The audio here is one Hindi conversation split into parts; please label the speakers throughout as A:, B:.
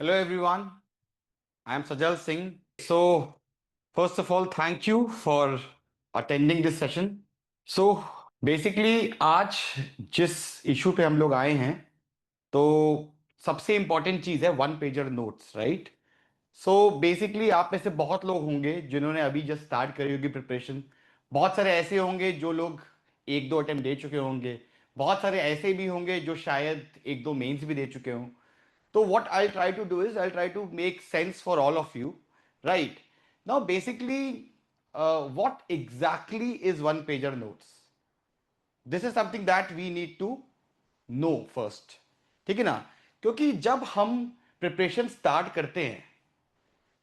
A: Hello everyone, I am Sajal Singh. So, first of all, thank you for attending this session. So, basically आज जिस इशू पे हम लोग आए हैं तो सबसे इंपॉर्टेंट चीज है one pager notes, right? So basically आप में से बहुत लोग होंगे जिन्होंने अभी जस्ट स्टार्ट करी होगी प्रिपरेशन। बहुत सारे ऐसे होंगे जो लोग एक दो अटेम्प्ट दे चुके होंगे। बहुत सारे ऐसे भी होंगे जो शायद एक दो मेंस भी दे चुके हों। So what I'll try to do is I'll try to make sense for all of you, right? Now, basically, what exactly is one pager notes? This is something that we need to know first. ठीक है ना? क्योंकि जब हम प्रिपरेशन स्टार्ट करते हैं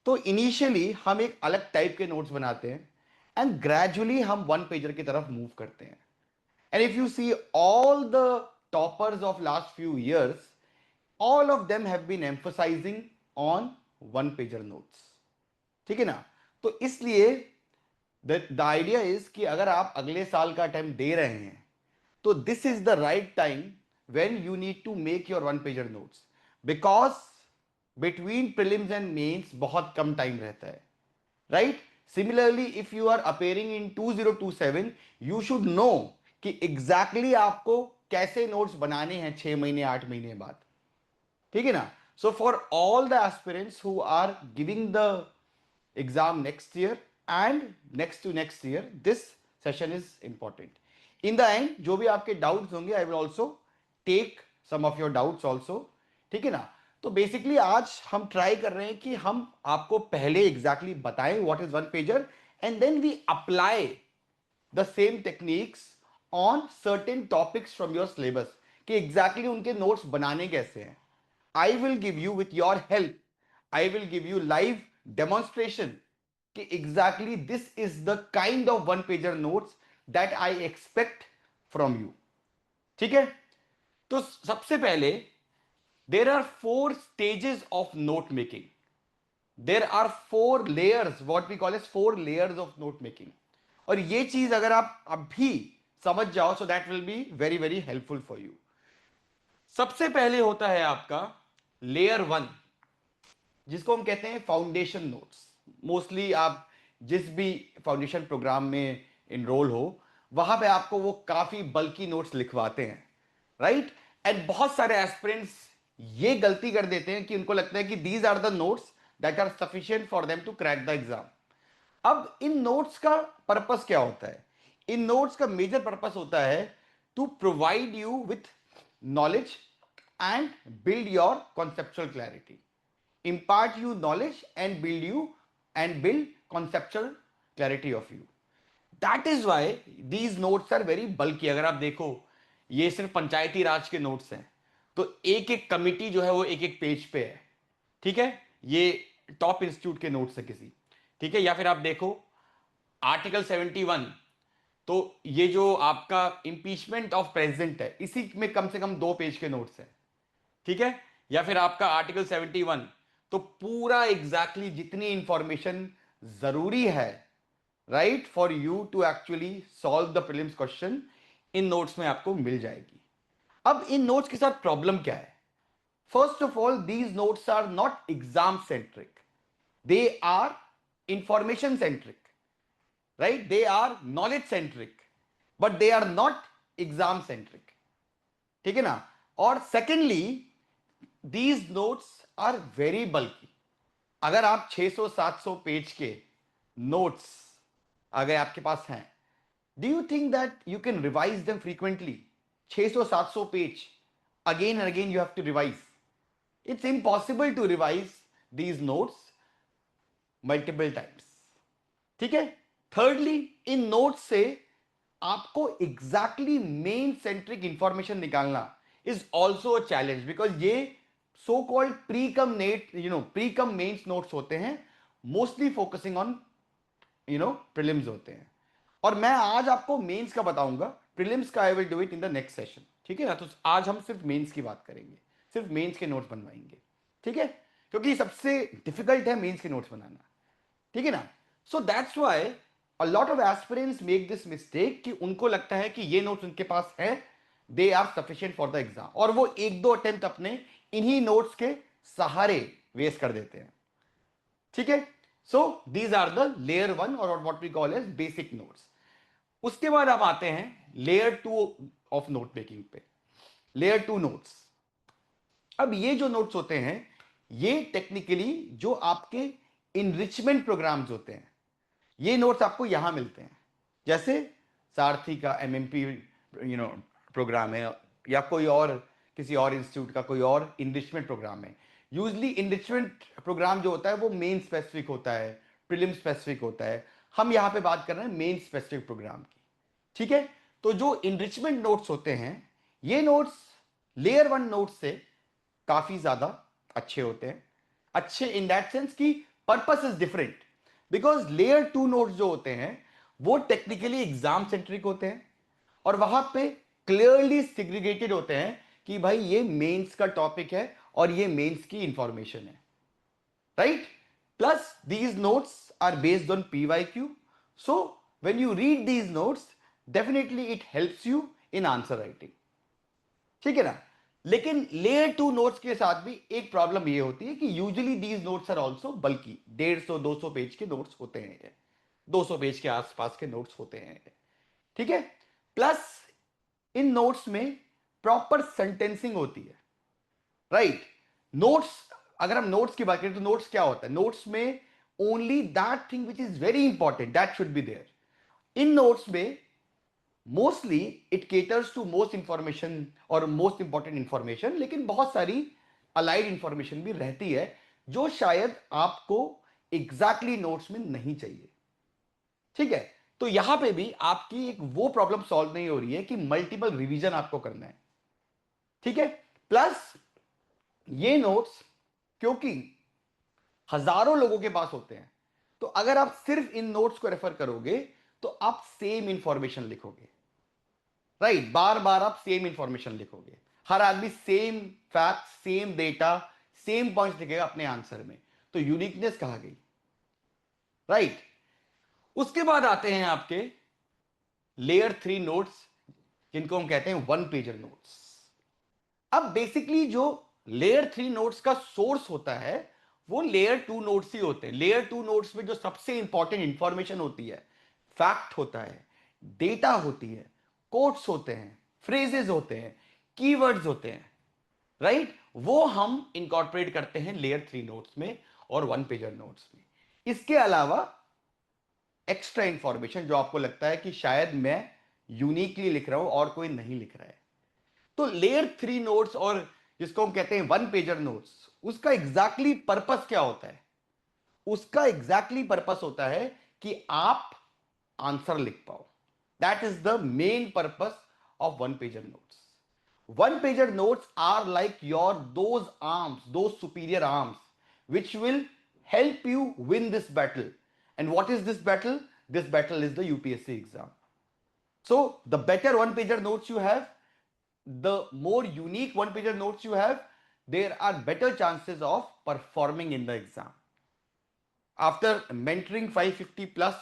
A: तो इनिशियली हम एक अलग टाइप के नोट्स बनाते हैं एंड ग्रेजुअली हम वन पेजर की तरफ मूव करते हैं। And if you see all the toppers of last few years, all of them have been emphasizing on one pager notes। ठीक है ना? तो इसलिए द आइडिया इज कि अगर आप अगले साल का अटेम्प्ट दे रहे हैं तो this is the right time when you need to make your one pager notes, because between prelims and mains बहुत कम टाइम रहता है, right? Similarly if you are appearing in 2027, you should know कि एग्जैक्टली आपको कैसे नोट्स बनाने हैं 6 महीने 8 महीने बाद। ठीक है ना? So for all the aspirants who are giving the exam next year and next to next year, this session is important. In the end जो भी आपके डाउट्स होंगे I will also take some of your doubts also. ठीक है ना? तो बेसिकली आज हम ट्राई कर रहे हैं कि हम आपको पहले एग्जैक्टली बताएं what is one pager and then we apply the same techniques on certain topics from your syllabus कि एग्जैक्टली उनके नोट्स बनाने कैसे हैं। I will give you with your help, I will give you live demonstration कि exactly this is the kind of one pager notes that I expect from you। ठीक है? तो सबसे पहले there are four stages of note making, there are four layers, what we call as four layers of note making। और ये चीज अगर आप अभी समझ जाओ so that will be very very helpful for you। सबसे पहले होता है आपका लेयर वन, जिसको हम कहते हैं फाउंडेशन नोट्स। मोस्टली आप जिस भी फाउंडेशन प्रोग्राम में इनरोल हो वहां पे आपको वो काफी बल्कि नोट्स लिखवाते हैं, राइट? एंड बहुत सारे एस्पिरेंट्स ये गलती कर देते हैं कि उनको लगता है कि these are the notes that are sufficient for them to crack the exam. अब इन नोट्स का पर्पस क्या होता है? इन नोट्स का मेजर पर्पस होता है to provide you with knowledge and build your conceptual clarity, impart you knowledge and build conceptual clarity of you। that is why these notes are very bulky। अगर आप देखो ये सिर्फ पंचायती राज के नोट्स हैं तो एक एक कमिटी जो है वो एक एक पेज पे है। ठीक है? ये टॉप इंस्टीट्यूट के नोट्स है किसी। ठीक है? या फिर आप देखो आर्टिकल 71, तो ये जो आपका इंपीचमेंट ऑफ प्रेसिडेंट है इसी में कम से कम 2 पेज के नोट्स हैं। ठीक है? या फिर आपका आर्टिकल 71, तो पूरा एग्जैक्टली जितनी इंफॉर्मेशन जरूरी है, right, for you to actually solve the prelims question, इन नोट्स में आपको मिल जाएगी। अब इन नोट्स के साथ प्रॉब्लम क्या है? First of all, these notes are not exam centric, they are information centric, right? They are knowledge centric, but they are not exam centric. ठीक है ना? और secondly, these notes are very bulky. अगर आप 600-700 पेज के नोट्स अगर आपके पास हैं, do you think that you can revise them frequently? 600-700 page again and again you have to revise. It's impossible to revise these notes multiple times. ठीक है? थर्डली, इन नोट्स से आपको एग्जैक्टली मेन सेंट्रिक इंफॉर्मेशन निकालना is also a challenge, because ये so called pre cum net pre cum mains notes होते हैं, मोस्टली फोकसिंग ऑन प्रीलिम्स होते हैं। और मैं आज आपको मेंस का बताऊंगा, प्रीलिम्स का I will do it in the next session. ठीक है ना? तो आज हम सिर्फ मेंस की बात करेंगे, सिर्फ मेंस के नोट्स बनवाएंगे। ठीक है? क्योंकि सबसे डिफिकल्ट है मेंस के नोट्स बनाना। ठीक है ना? So that's why a lot of aspirants make this mistake कि उनको लगता है कि ये नोट्स उनके पास है, they are sufficient for the exam, और वो एक दो अटेम्प्ट अपने इन्हीं नोट्स के सहारे वेस्ट कर देते हैं, ठीक है। So these are the layer 1 और what we call as basic notes. उसके बाद आप आते हैं लेयर 2 ऑफ नोट मेकिंग पे, लेयर 2 नोट्स। अब ये जो नोट्स होते हैं ये टेक्निकली जो आपके इनरिचमेंट प्रोग्राम्स होते हैं, ये नोट्स आपको यहां मिलते हैं। जैसे सारथी का एमएमपी प्रोग्राम है, या कोई और किसी और इंस्टीट्यूट का कोई और इनरिचमेंट प्रोग्राम है। यूजली इनरिचमेंट प्रोग्राम जो होता है वो मेन स्पेसिफिक होता है, प्रीलिम स्पेसिफिक होता है। हम यहां पे बात कर रहे हैं मेन स्पेसिफिक प्रोग्राम की, ठीक है। तो जो इनरिचमेंट नोट्स होते हैं ये नोट्स लेयर 1 नोट्स से काफी ज्यादा अच्छे होते हैं। अच्छे इन दैट सेंस कि purpose is different, because layer 2 notes जो होते हैं वो टेक्निकली एग्जाम सेंट्रिक होते हैं और वहां पे क्लियरली सिग्रीगेटेड होते हैं कि भाई ये मेंस का टॉपिक है और ये मेंस की इंफॉर्मेशन है, right. Plus these notes are based on PYQ, so when you read these notes definitely it helps you in answer writing, ठीक है ना। लेकिन लेयर 2 नोट्स के साथ भी एक प्रॉब्लम ये होती है कि usually these notes are also bulky 150-200 page के नोट्स होते हैं, 200 पेज के आसपास के नोट्स होते हैं, ठीक है। प्लस इन नोट्स में प्रॉपर सेंटेंसिंग होती है, राइट। नोट्स, अगर हम नोट्स की बात करें तो नोट्स क्या होता है, नोट्स में only that thing which is very important that should be there. इन नोट्स में mostly it caters to most information और मोस्ट इंपॉर्टेंट इंफॉर्मेशन, लेकिन बहुत सारी अलाइड इंफॉर्मेशन भी रहती है जो शायद आपको एग्जैक्टली नोट्स में नहीं चाहिए, ठीक है। तो यहां पे भी आपकी एक वो प्रॉब्लम सॉल्व नहीं हो रही है कि मल्टीपल रिवीजन आपको करना है, ठीक है। प्लस ये नोट्स क्योंकि हजारों लोगों के पास होते हैं, तो अगर आप सिर्फ इन नोट्स को रेफर करोगे तो आप सेम इंफॉर्मेशन लिखोगे, राइट। बार बार आप सेम इंफॉर्मेशन लिखोगे, हर आदमी same fact, same data, same points लिखेगा अपने आंसर में, तो यूनिकनेस कहां गई, राइट। उसके बाद आते हैं आपके लेयर 3 नोट्स जिनको हम कहते हैं वन पेजर नोट्स। अब बेसिकली जो लेयर 3 नोट्स का सोर्स होता है वो लेयर 2 नोट्स ही होते हैं। लेयर 2 नोट्स में जो सबसे इंपॉर्टेंट इंफॉर्मेशन होती है, फैक्ट होता है, डेटा होती है, कोट्स होते हैं, फ्रेजेस होते हैं, कीवर्ड्स होते हैं, राइट, वो हम इंकॉर्पोरेट करते हैं लेयर 3 नोट्स में और वन पेजर नोट्स में। इसके अलावा एक्स्ट्रा इंफॉर्मेशन जो आपको लगता है कि शायद मैं यूनिकली लिख रहा हूं और कोई नहीं लिख रहा है, तो लेयर 3 नोट्स और जिसको हम कहते हैं वन पेजर नोट्स, उसका एग्जैक्टली पर्पस क्या होता है? उसका एग्जैक्टली पर्पस होता है कि आप आंसर लिख पाओ। That is the main purpose of one pager notes. One pager notes are like your those arms, those superior arms which will help you win this battle. And what is this battle? This battle is the UPSC exam. So the better one pager notes you have, the more unique one pager notes you have, there are better chances of performing in the exam. After mentoring 550 plus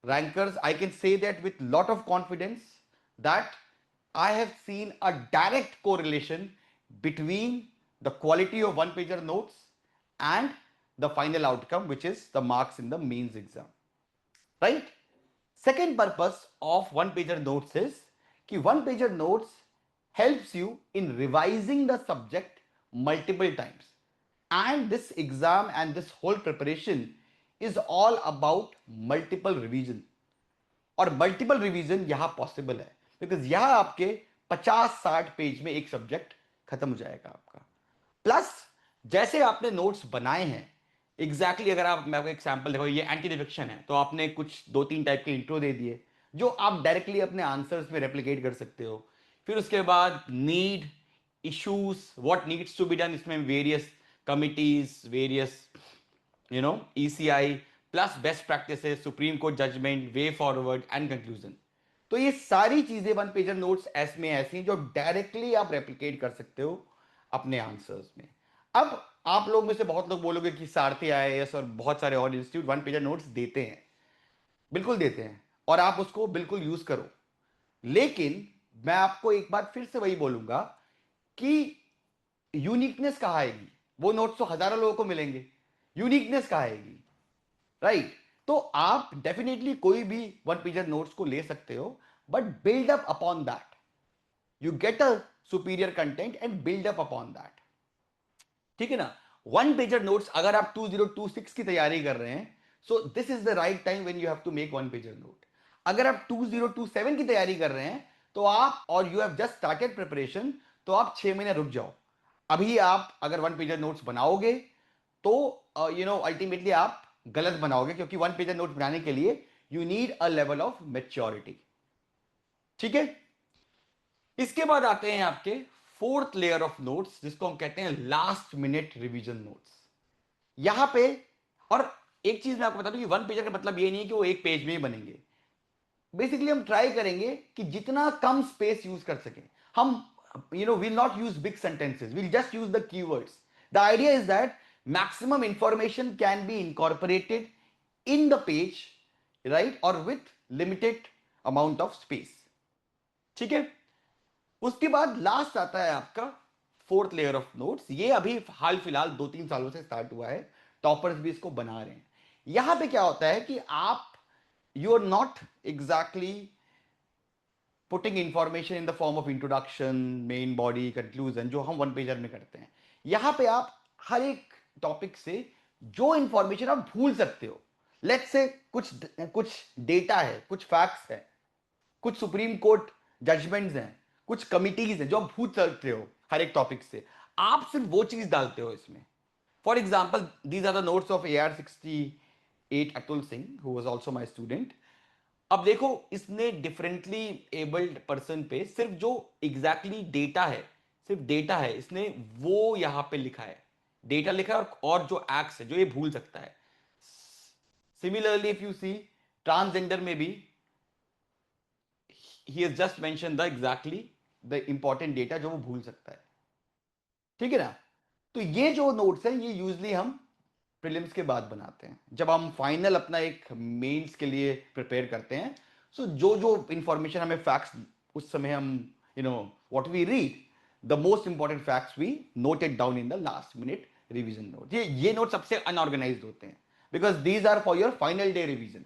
A: rankers, I can say that with lot of confidence that I have seen a direct correlation between the quality of one pager notes and the final outcome, which is the marks in the mains exam, right? Second purpose of one pager notes is कि one pager notes helps you in revising the subject multiple times, and this exam and this whole preparation is all about multiple revision. और मल्टीपल रिवीजन यहां पॉसिबल है बिकॉज यहां आपके 50-60 पेज में एक सब्जेक्ट खत्म हो जाएगा आपका। प्लस जैसे आपने नोट्स बनाए हैं एग्जैक्टली अगर आप, मैं आपको एग्जांपल देखो, ये एंटी रिफ्लेक्शन है तो आपने कुछ 2-3 टाइप के इंट्रो दे दिए जो आप डायरेक्टली अपने आंसर्स में रेप्लिकेट कर सकते हो। फिर उसके बाद need, issues, what needs to be done, इसमें various committees, various ECI plus best practices, Supreme Court judgment, way forward and conclusion. तो ये सारी चीजें वन पेजर नोट्स ऐसे ऐसी हैं जो डायरेक्टली आप रेप्लिकेट कर सकते हो अपने आंसर्स में। अब आप लोग में से बहुत लोग बोलोगे कि सारथी IAS और बहुत सारे और इंस्टीट्यूट वन पेजर नोट्स देते हैं, बिल्कुल देते हैं और आप उसको बिल्कुल यूज करो, लेकिन मैं आपको एक बार फिर से वही बोलूंगा कि यूनिकनेस कहाँ आएगी? वो नोट्स तो हजारों लोगों को मिलेंगे, यूनिकनेस कहाँ आएगी, राइट? तो आप डेफिनेटली कोई भी वन पेजर नोट्स को ले सकते हो, but build up upon that, you get a superior content and build up upon that, ठीक है ना? वन पेजर नोट्स अगर आप 2026 की तैयारी कर रहे हैं, so this is the right time when you have to make one pager note. अगर आप 2027 की तैयारी कर रहे हैं तो आप, और you have just started preparation, तो आप 6 महीने रुक जाओ। अभी आप अगर वन पेजर नोट्स बनाओगे तो अल्टीमेटली आप गलत बनाओगे, क्योंकि वन पेजर नोट्स बनाने के लिए you need a level of maturity, ठीक है? इसके बाद आते हैं आपके फोर्थ लेयर ऑफ नोट्स, जिसको हम कहते हैं लास्ट मिनट रिवीजन नोट्स। यहां पे, और एक चीज मैं आपको बता दूं कि वन पेजर का मतलब ये नहीं है कि वो एक पेज में ही बनेंगे। बेसिकली हम ट्राई करेंगे कि जितना कम स्पेस यूज कर सकें हम, will not use big sentences, will just use the keywords. The idea is that maximum information can be incorporated in the page, right, और with limited amount of space, ठीक है? उसके बाद लास्ट आता है आपका फोर्थ लेयर ऑफ नोट्स। ये अभी हाल फिलहाल 2-3 सालों से स्टार्ट हुआ है, टॉपर्स भी इसको बना रहे हैं। यहां पे क्या होता है कि आप, you are not exactly putting information in the form of introduction, main body, conclusion, जो हम वन पेजर में करते हैं। यहां पे आप हर एक टॉपिक से जो इंफॉर्मेशन आप भूल सकते हो, लेट्स से कुछ कुछ डेटा है, कुछ फैक्ट्स है, कुछ सुप्रीम कोर्ट जजमेंट्स हैं, कुछ कमिटीज हैं जो आप भूल सकते हो हर एक टॉपिक से, आप सिर्फ वो चीज डालते हो इसमें। For example, these are the notes of AR68 Atul Singh, who was also my student. अब देखो, इसने डिफरेंटली एबल्ड पर्सन पे सिर्फ जो एग्जैक्टली डेटा है, सिर्फ डेटा है, इसने वो यहां पे लिखा है, डेटा लिखा है, और जो एक्ट्स है जो ये भूल सकता है। Similarly if you see transgender में भी he has just mentioned the exactly the important data जो वो भूल सकता है, ठीक है ना? तो ये जो नोट्स हैं ये यूजली हम प्रीलिम्स के बाद बनाते हैं, जब हम फाइनल अपना एक मेंस के लिए प्रिपेयर करते हैं। सो जो जो इंफॉर्मेशन हमें फैक्ट्स उस समय हम, what we read, the most important facts we noted down in the last minute revision note. ये नोट सबसे अनऑर्गेनाइज्ड होते हैं, because these are for your final day revision.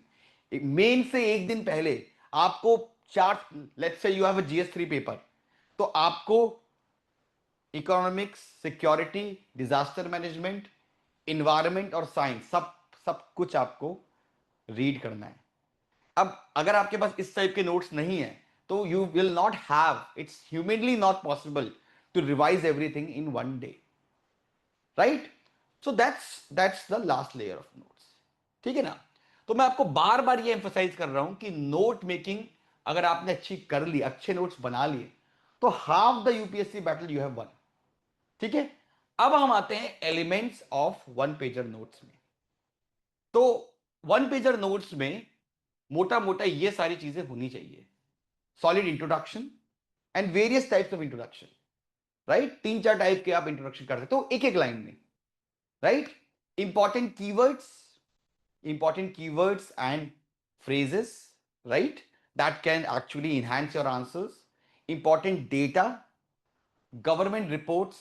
A: Main से एक दिन पहले आपको चार, let's say you have a GS3 paper, तो आपको economics, security, disaster management, environment और साइंस, सब सब कुछ आपको रीड करना है। अब अगर आपके पास इस टाइप के नोट्स नहीं है तो you will not have, it's humanly not possible to revise everything in one day, right? So that's the last layer of notes, ठीक है ना? तो मैं आपको बार बार ये एम्फोसाइज कर रहा हूं कि नोट मेकिंग अगर आपने अच्छी कर ली, अच्छे नोट्स बना लिए, तो half the UPSC battle you have one, ठीक है? अब हम आते हैं elements of one pager notes में। तो वन पेजर नोट्स में मोटा मोटा ये सारी चीजें होनी चाहिए: solid introduction and various types of introduction, right? 3-4 type के आप इंट्रोडक्शन कर सकते हो एक एक लाइन में, right? Important keywords, and phrases, right, that can actually enhance your answers. Important data, government reports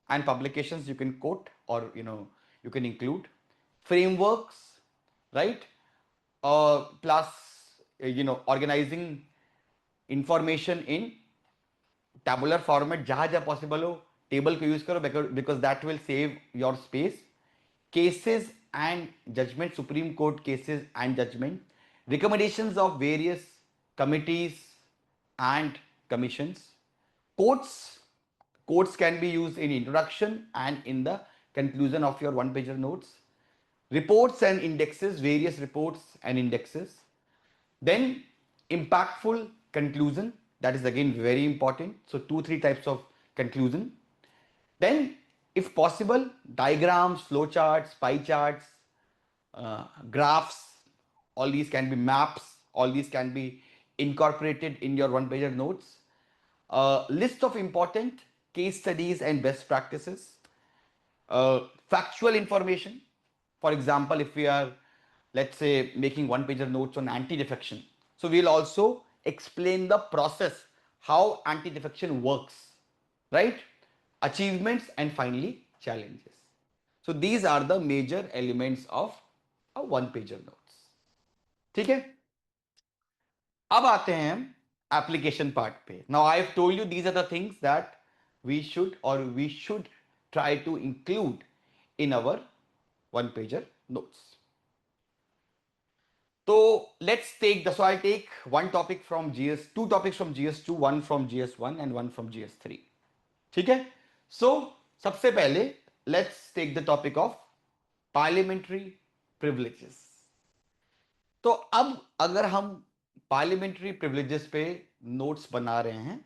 A: and publications you can quote, or you can include frameworks, right? Plus organizing information in tabular format, जहां जहां possible हो टेबल को यूज करो, because that will save your space. Cases and judgment, Supreme Court cases and judgment, recommendations of various committees and commissions, quotes. Quotes can be used in introduction and in the conclusion of your one pager notes. Reports and indexes, various reports and indexes. Then impactful conclusion, that is again very important. So 2-3 types of conclusion. Then if possible, diagrams, flowcharts, pie charts, graphs, all these can be maps, all these can be incorporated in your one pager notes. List of important case studies and best practices. Factual information. For example, if we are, let's say, making one pager notes on anti-defection, so we'll also explain the process, how anti-defection works, right? Achievements, and finally challenges. So these are the major elements of a one pager notes. ठीक है, अब आते हैं हम एप्लीकेशन पार्ट पे. Now I have told you these are the things that we should try to include in our one pager notes. So let's take the, so I'll take one topic from GS, two topics from GS2, one from GS1 and one from GS3. ठीक है, so सबसे पहले let's take the topic of parliamentary privileges. तो अब अगर हम पार्लियामेंट्री प्रिविलेजेस पे नोट्स बना रहे हैं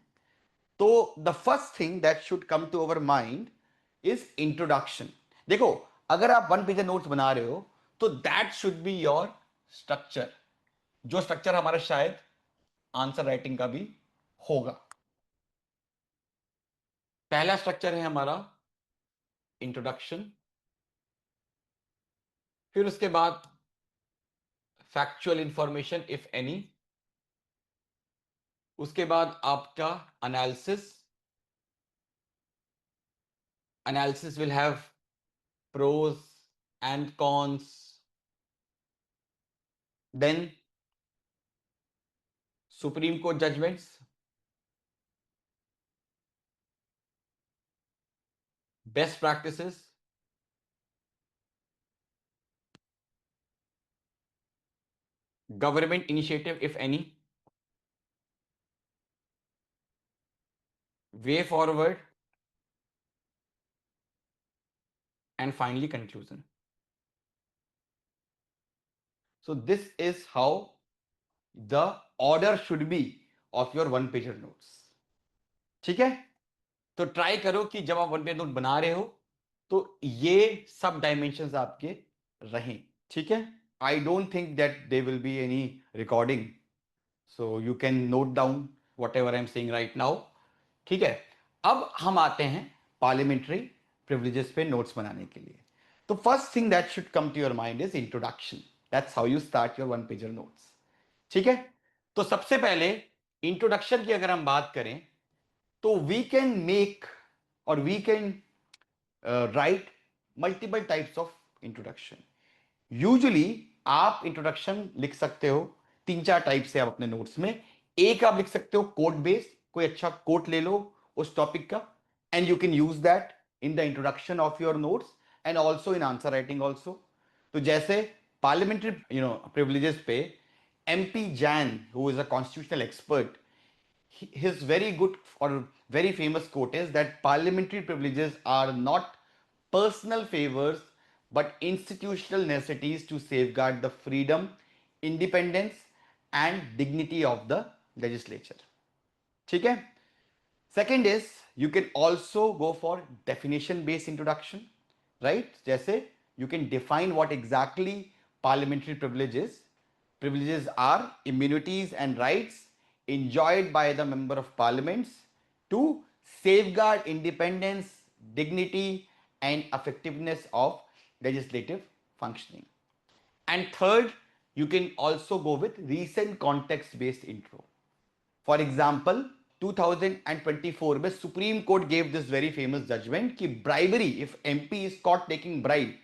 A: तो the first thing that should come to our mind is introduction. देखो, अगर आप वन पेजर नोट्स बना रहे हो तो that should be your structure, जो स्ट्रक्चर हमारा शायद आंसर राइटिंग का भी होगा. पहला स्ट्रक्चर है हमारा इंट्रोडक्शन, फिर उसके बाद फैक्चुअल इंफॉर्मेशन इफ एनी, उसके बाद आपका analysis will have pros and cons, then Supreme court judgments, best practices, government initiative if any, way forward, and finally conclusion. So this is how the order should be of your one pager notes. ठीक है, तो ट्राई करो कि जब आप वन पेज नोट बना रहे हो तो ये सब डायमेंशंस आपके रहें. ठीक है, I don't think that they will be any recording, so you can note down what ever I am saying right now. ठीक है, अब हम आते हैं पार्लियामेंट्री प्रिविलेजेस पे नोट्स बनाने के लिए. तो first thing that should come to your mind is introduction. That's how you start your one pager notes. ठीक है, तो सबसे पहले इंट्रोडक्शन की अगर हम बात करें तो वी कैन मेक और we can write multiple types of introduction. Usually आप इंट्रोडक्शन लिख सकते हो तीन चार टाइप से आप अपने नोट्स में. एक आप लिख सकते हो कोट बेस, कोई अच्छा कोट ले लो उस टॉपिक का and you can use that in the introduction of your notes and also in answer writing also. तो जैसे पार्लियामेंट्री प्रिविलेजेस पे MP Jain, who is a constitutional expert, his very good or very famous quote is that parliamentary privileges are not personal favors but institutional necessities to safeguard the freedom, independence and dignity of the legislature. ठीक है, second is you can also go for definition based introduction, right? जैसे you can define what exactly parliamentary privilege is. Privileges are immunities and rights enjoyed by the member of parliaments to safeguard independence, dignity and effectiveness of legislative functioning. And third, you can also go with recent context based intro. For example, 2024 में Supreme Court gave this very famous judgment कि bribery, if MP is caught taking bribe,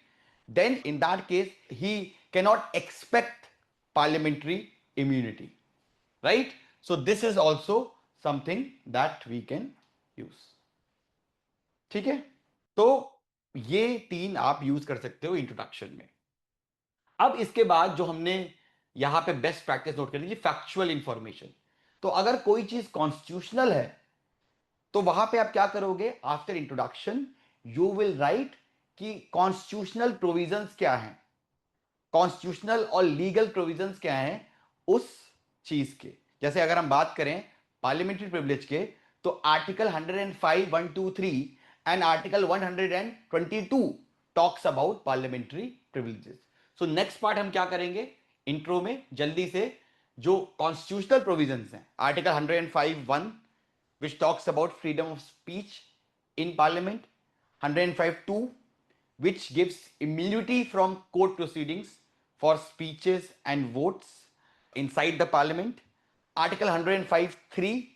A: then in that case he cannot expect parliamentary immunity, right? So this is also something that we can use. ठीक है, तो ये तीन आप यूज कर सकते हो इंट्रोडक्शन में. अब इसके बाद जो हमने यहां पे बेस्ट प्रैक्टिस नोट कर लीजिए, फैक्चुअल इंफॉर्मेशन. तो अगर कोई चीज कॉन्स्टिट्यूशनल है तो वहां पे आप क्या करोगे, after introduction you will write कि कॉन्स्टिट्यूशनल प्रोविजंस क्या हैं, कॉन्स्टिट्यूशनल और लीगल प्रोविजंस क्या हैं उस चीज के. जैसे अगर हम बात करें पार्लियामेंट्री प्रिविलेज के तो article 105, 123 and article 122 talks about parliamentary privileges. So next part हम क्या करेंगे इंट्रो में जल्दी से, जो कॉन्स्टिट्यूशनल प्रोविजंस हैं, article 105(1) which talks about freedom of speech in parliament, 105(2) which gives immunity from court proceedings for speeches and votes inside the parliament, article 105(3)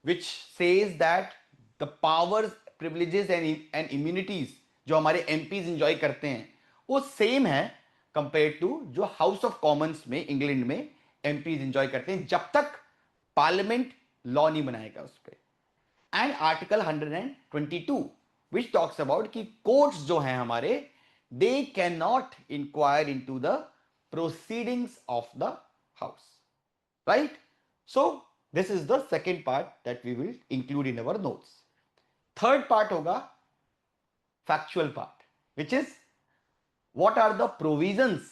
A: which says that the powers, privileges and immunities जो हमारे एमपीज इंजॉय करते हैं वो सेम है कंपेयर टू जो हाउस ऑफ कॉमन्स में इंग्लैंड में एमपीज इंजॉय करते हैं, जब तक पार्लियामेंट लॉ नहीं बनाएगा उस पर। And article 122 which talks about कि कोर्ट्स जो हैं हमारे, they can not inquire into the proceedings of the house, right? So this is the second part that we will include in our notes. Third part होगा factual part, which is what are the provisions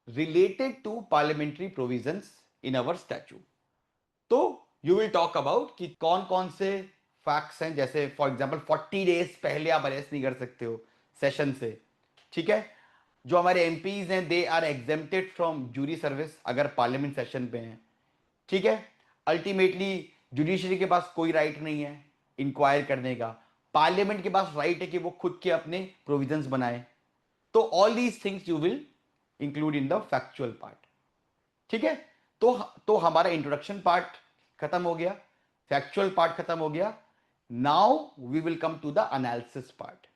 A: related to parliamentary provisions in our statute. तो you will talk about कि कौन कौन से फैक्ट्स हैं, जैसे फॉर एग्जांपल 40 डेज पहले आप अरेस्ट नहीं कर सकते हो सेशन से, ठीक है? जो हमारे एमपीज हैं they are exempted from jury service अगर पार्लियामेंट सेशन पे हैं, ठीक है? अल्टीमेटली जुडिशरी के पास कोई राइट नहीं है इंक्वायर करने का, पार्लियामेंट के पास राइट है कि वो खुद के अपने प्रोविजंस बनाए। तो all these things you will include in the factual part, ठीक है? तो हमारा इंट्रोडक्शन पार्ट खत्म हो गया, फैक्चुअल पार्ट खत्म हो गया। Now we will come to the analysis part.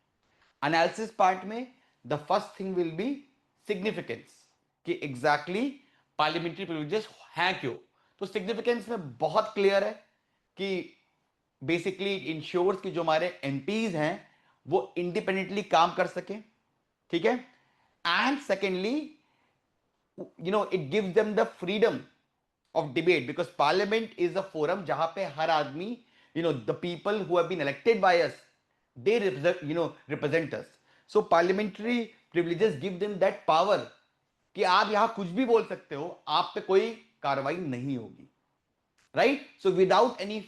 A: Analysis part में the first thing will be significance, कि एग्जैक्टली पार्लियामेंट्री प्रिविलेजेस हैं क्यों। तो सिग्निफिकेंस में बहुत क्लियर है कि बेसिकली इट इंश्योर्स कि जो हमारे एमपीज हैं वो इंडिपेंडेंटली काम कर सके, ठीक है? And secondly it gives them the freedom of debate, because parliament is a forum जहां पे हर आदमी, the people who have been elected by us, they represent us. So parliamentary privileges give them that power कि आप यहां कुछ भी बोल सकते हो, आप पे कोई कार्रवाई नहीं होगी, right? So without any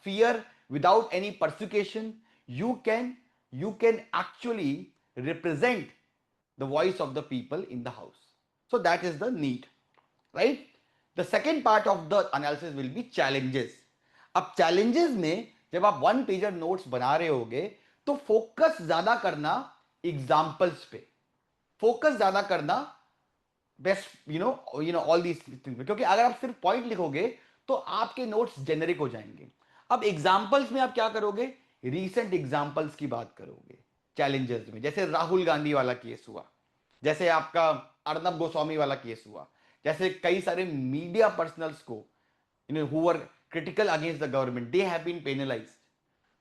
A: fear, without any persecution, you can actually represent the voice of the people in the house. So that is the need, right? The second part of the analysis will be challenges. अब challenges में जब आप वन पेजर नोट्स बना रहे होगे तो फोकस ज्यादा करना एग्जाम्पल्स पे, फोकस ज्यादा करना बेस्ट ऑल दीज थिंग्स, क्योंकि अगर आप सिर्फ पॉइंट लिखोगे तो आपके नोट्स जेनरिक हो जाएंगे। अब एग्जाम्पल्स में आप क्या करोगे, रीसेंट एग्जाम्पल्स की बात करोगे चैलेंजेस में, जैसे राहुल गांधी वाला केस हुआ, जैसे आपका अर्नब गोस्वामी वाला केस हुआ, जैसे कई सारे मीडिया पर्सनल्स को who were critical against the government, they have been penalized.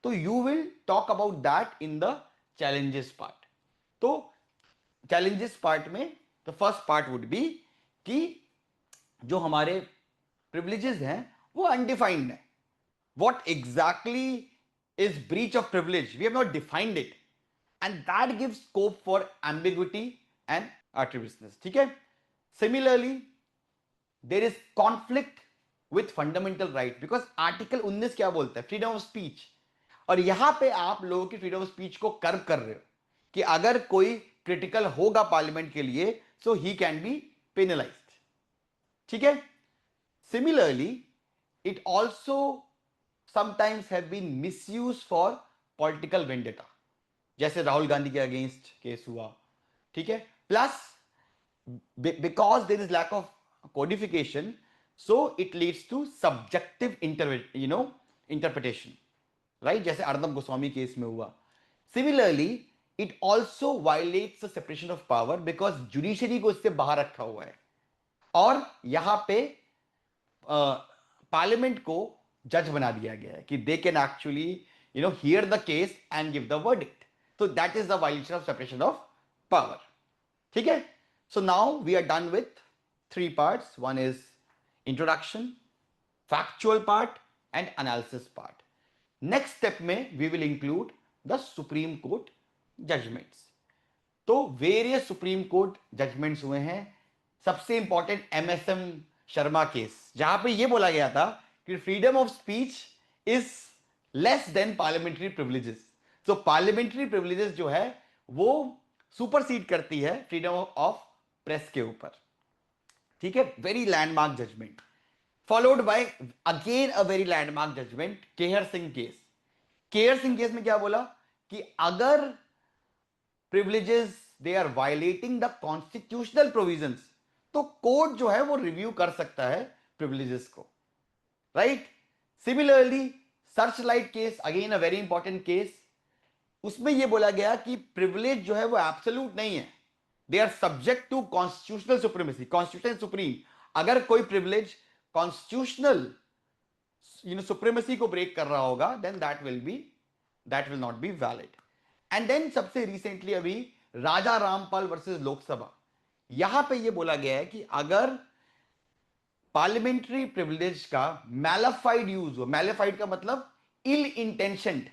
A: So you will talk about that in the challenges part. तो challenges part में the first part would be कि जो हमारे privileges हैं वो undefined है. What exactly is breach of privilege? We have not defined it, and that gives scope for ambiguity and arbitrariness. ठीक है? Similarly, there is conflict with fundamental right, because article 19 क्या बोलता है, फ्रीडम ऑफ स्पीच, और यहां पे आप लोगों की फ्रीडम ऑफ स्पीच को कर्व कर रहे हो कि अगर कोई क्रिटिकल होगा पार्लियामेंट के लिए so he can be penalised, ठीक है? Similarly it also sometimes have been misuse for political vendetta, जैसे राहुल गांधी के अगेंस्ट केस हुआ, ठीक है? Plus because there is lack of codification, so it leads to subjective interpretation, right? जैसे अर्नब गोस्वामी केस में हुआ. Similarly, it also violates the separation of power because judiciary को इससे बाहर रखा हुआ है, और यहां पे पार्लियामेंट को जज बना दिया गया है कि they can actually hear the case and give the verdict. So that is the violation of separation of power. ठीक है? So now we are done with three parts. One is introduction, factual part, and analysis part. Next step में we will include the Supreme Court judgments. तो various Supreme Court judgments हुए हैं. सबसे इंपॉर्टेंट MSM शर्मा केस, जहां पे ये बोला गया था कि freedom of speech is less than parliamentary privileges. So parliamentary privileges जो है वो सुपरसीड करती है फ्रीडम ऑफ प्रेस के ऊपर, ठीक है? Very landmark judgment, followed by again a very landmark judgment, Kehar Singh case. Kehar Singh case में क्या बोला कि अगर privileges they are violating the constitutional provisions तो कोर्ट जो है वो रिव्यू कर सकता है प्रिविलेजेस को, right? Similarly Searchlight case, again a very important case, उसमें यह बोला गया कि प्रिविलेज जो है वो एब्सोल्यूट नहीं है, they are subject to constitutional supremacy, constitution supreme. अगर कोई प्रिविलेज कॉन्स्टिट्यूशनल सुप्रीमेसी को ब्रेक कर रहा होगा, then that will not be valid. And then सबसे रिसेंटली अभी राजा रामपाल वर्सेस लोकसभा, यहां पे ये बोला गया है कि अगर पार्लियामेंट्री प्रिविलेज का मैलाफाइड यूज हो, मैलाफाइड का मतलब इल इंटेंशनड,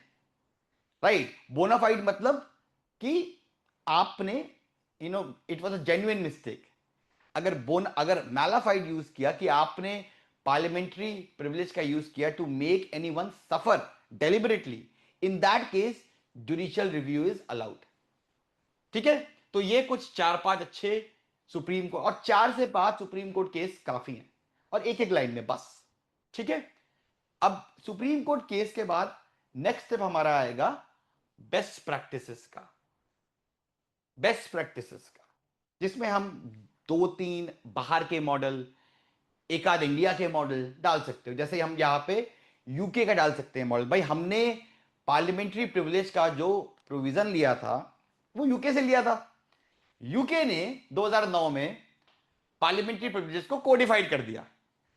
A: राइट, बोनाफाइड मतलब कि आपने it was a genuine mistake. अगर मैलाफाइड यूज किया कि आपने पार्लियामेंट्री प्रिविलेज का यूज किया to make anyone suffer deliberately, in that case judicial review is allowed. ठीक है, तो ये कुछ 4-5 अच्छे सुप्रीम कोर्ट, और 4 से 5 सुप्रीम कोर्ट केस काफी हैं, और एक एक लाइन में बस। ठीक है, अब सुप्रीम कोर्ट केस के बाद नेक्स्ट स्टेप हमारा आएगा बेस्ट प्रैक्टिसेस का, बेस्ट प्रैक्टिसेस का, जिसमें हम 2-3 बाहर के मॉडल, एक आध इंडिया के मॉडल डाल सकते हो। जैसे हम यहां पे यूके का डाल सकते हैं मॉडल। भाई हमने पार्लियामेंट्री प्रिविलेज का जो प्रोविजन लिया था वो यूके से लिया था। यूके ने 2009 में पार्लियामेंट्री प्रिविलेज को कोडिफाइड कर दिया,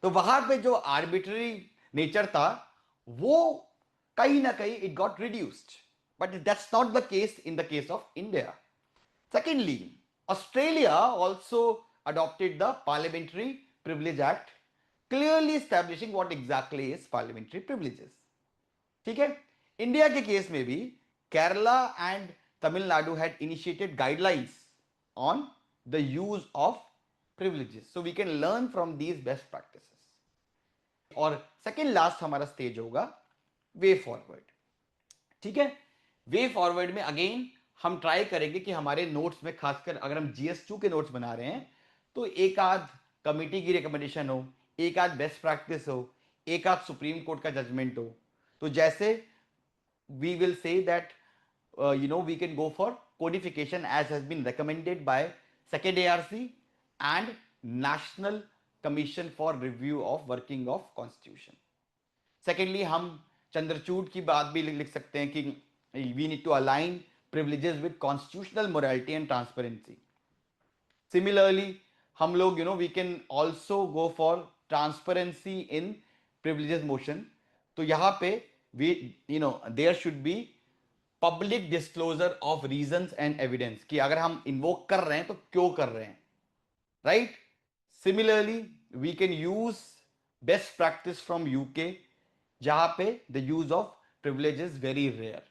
A: तो वहां पे जो आर्बिट्ररी नेचर था वो कहीं ना कहीं it got reduced, but that's not the case in the case of India. Secondly, Australia also adopted the Parliamentary Privilege Act, clearly establishing what exactly is parliamentary privileges. ठीक है, इंडिया के केस में भी Kerala and Tamil Nadu had initiated guidelines on the use of privileges, so we can learn from these best practices. और सेकेंड लास्ट हमारा स्टेज होगा वे फॉरवर्ड। ठीक है, वे फॉरवर्ड में अगेन हम ट्राई करेंगे कि हमारे नोट्स में, खासकर अगर हम GS2 के नोट्स बना रहे हैं, तो एक आध कमिटी की रिकमेंडेशन हो, एक आध बेस्ट प्रैक्टिस हो, एक आध सुप्रीम कोर्ट का जजमेंट हो। तो जैसे we will say that we can go for codification as has been recommended by second ARC and national commission for review of working of constitution. Secondly हम चंद्रचूड़ की बात भी लिख सकते हैं कि we need to align privileges with constitutional morality and transparency. Similarly, हम लोग we can also go for transparency in privileges motion. तो यहाँ पे there should be public disclosure of reasons and evidence, कि अगर हम invoke कर रहे हैं तो क्यों कर रहे हैं, right? Similarly, we can use best practice from UK, जहां पे the use of privilege is very rare.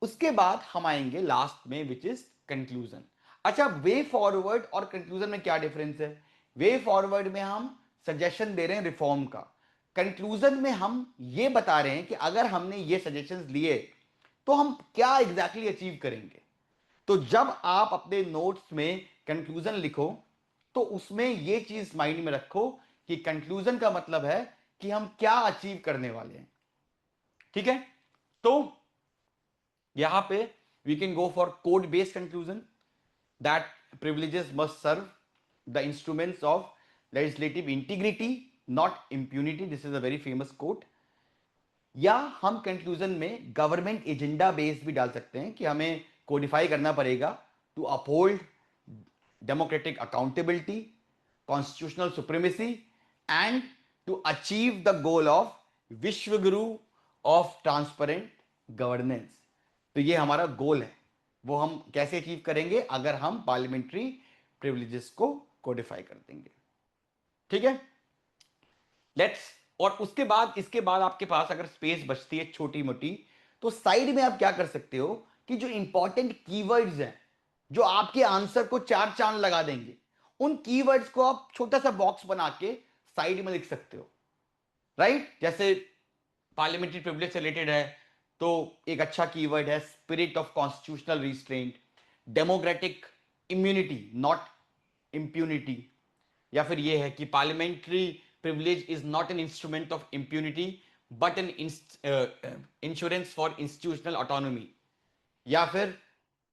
A: उसके बाद हम आएंगे लास्ट में विच इज कंक्लूजन। अच्छा, वे फॉरवर्ड और कंक्लूजन में क्या डिफरेंस है? वे फॉरवर्ड में हम सजेशन दे रहे हैं रिफॉर्म का, कंक्लूजन में हम ये बता रहे हैं कि अगर हमने ये सजेशंस लिए तो हम क्या एग्जैक्टली अचीव करेंगे। तो जब आप अपने नोट्स में कंक्लूजन लिखो तो उसमें ये चीज माइंड में रखो कि कंक्लूजन का मतलब है कि हम क्या अचीव करने वाले हैं। ठीक है, तो यहां पे we can go for code based conclusion that privileges must serve the instruments of legislative integrity, not impunity. This is a very famous quote. या हम कंक्लूजन में गवर्नमेंट एजेंडा बेस्ड भी डाल सकते हैं कि हमें कोडिफाई करना पड़ेगा to uphold democratic accountability, constitutional supremacy and to achieve the goal of विश्वगुरु ऑफ ट्रांसपेरेंट गवर्नेंस। तो ये हमारा गोल है, वो हम कैसे अचीव करेंगे? अगर हम पार्लियामेंट्री प्रिविलेजेस को कोडिफाई कर देंगे। ठीक है, लेट्स, और उसके बाद, इसके बाद आपके पास अगर स्पेस बचती है छोटी मोटी, तो साइड में आप क्या कर सकते हो कि जो इंपॉर्टेंट कीवर्ड्स हैं जो आपके आंसर को 4 चांद लगा देंगे, उन कीवर्ड्स को आप छोटा सा बॉक्स बना के साइड में लिख सकते हो, राइट? जैसे पार्लियामेंट्री प्रिविलेज से रिलेटेड है तो एक अच्छा कीवर्ड है spirit of constitutional restraint, democratic immunity not impunity, या फिर यह है कि parliamentary privilege is not an instrument of impunity but an insurance for institutional autonomy, या फिर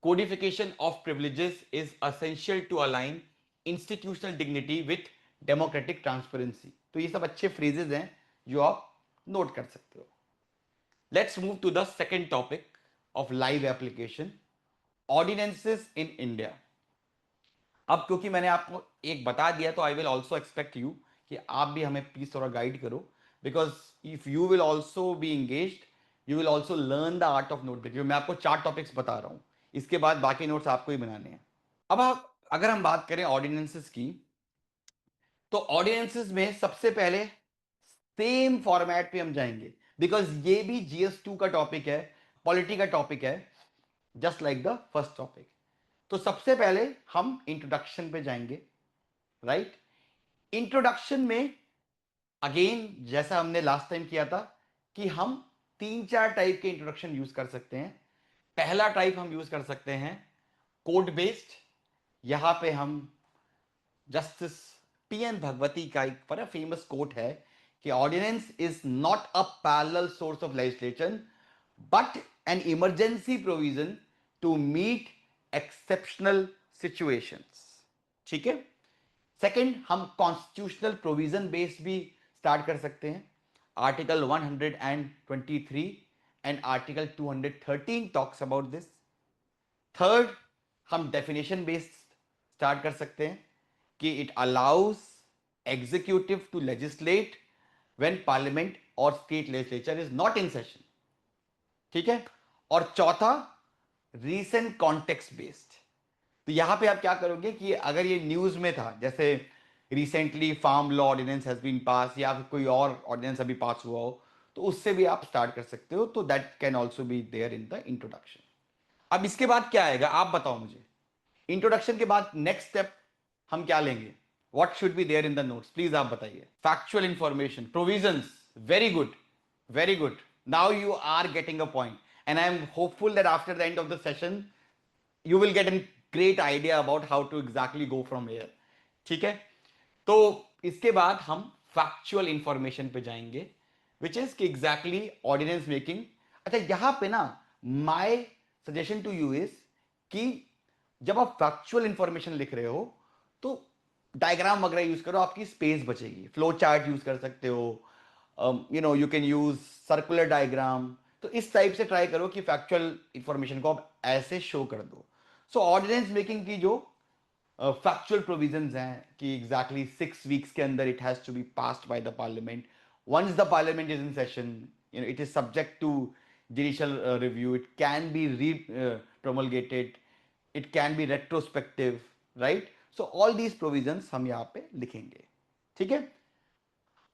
A: codification of privileges is essential to align institutional dignity with democratic transparency. तो ये सब अच्छे phrases हैं जो आप नोट कर सकते हो। Let's move to the second topic, of live application, ordinances in India. अब क्योंकि मैंने आपको एक बता दिया तो आई विल ऑल्सो एक्सपेक्ट यू कि आप भी हमें प्लीज थोड़ा गाइड करो, because if you will also be engaged you will also learn the art of note making. मैं आपको 4 टॉपिक्स बता रहा हूं, इसके बाद बाकी नोट्स आपको ही बनाने हैं. अब अगर हम बात करें ऑर्डिनेंसेस की, तो ऑर्डिनेंसेस में सबसे पहले सेम फॉर्मेट पे हम जाएंगे, बिकॉज ये भी GS2 का टॉपिक है, पॉलिटी का टॉपिक है, just like the first topic. तो सबसे पहले हम इंट्रोडक्शन पे जाएंगे. राइट, इंट्रोडक्शन में अगेन जैसा हमने लास्ट टाइम किया था कि हम 3-4 टाइप के इंट्रोडक्शन यूज कर सकते हैं. पहला टाइप हम यूज कर सकते हैं कोड बेस्ड. यहां पे हम जस्टिस PN भगवती का एक बड़ा फेमस कोट है कि ordinance is not a parallel source of legislation but an emergency provision to meet exceptional situations. ठीक है. सेकंड, हम कॉन्स्टिट्यूशनल प्रोविजन बेस्ड भी स्टार्ट कर सकते हैं. Article 123 and article 213 talks about this. Third, हम डेफिनेशन बेस्ड स्टार्ट कर सकते हैं कि it allows executive to legislate when parliament और state legislature is not in session. ठीक है. और चौथा, रीसेंट कॉन्टेक्स्ट बेस्ड. तो यहां पे आप क्या करोगे कि अगर ये न्यूज में था, जैसे recently farm law ordinance has been pass या फिर कोई और ऑर्डिनेंस अभी पास हुआ हो, तो उससे भी आप स्टार्ट कर सकते हो. तो that can also be there in the introduction. अब इसके बाद क्या आएगा आप बताओ मुझे. इंट्रोडक्शन के बाद नेक्स्ट स्टेप हम क्या लेंगे? What should be there in the notes, please आप बताइए. Factual information, provisions. Very good, very good. Now you are getting a point and I am hopeful that after the end of the session you will get a great idea about how to exactly go from here. ठीक है. तो इसके बाद हम फैक्चुअल इंफॉर्मेशन पे जाएंगे विच इज कि एग्जैक्टली ऑर्डिनेंस मेकिंग. अच्छा, यहां पे ना my suggestion to you is कि जब आप फैक्चुअल इंफॉर्मेशन लिख रहे हो तो डायग्राम वगैरह यूज करो, आपकी स्पेस बचेगी. फ्लो चार्ट यूज कर सकते हो, you can use circular diagram. तो इस टाइप से ट्राई करो कि फैक्चुअल इंफॉर्मेशन को आप ऐसे शो कर दो. सो ऑर्डिनेंस मेकिंग की जो फैक्चुअल प्रोविजंस हैं कि एग्जैक्टली 6 वीक्स के अंदर it has to be passed by the Parliament. Once the parliament is in session, it is subject to judicial review. It can be promulgated, it can be retrospective, right? So all these provisions हम यहाँ पे लिखेंगे. ठीक है.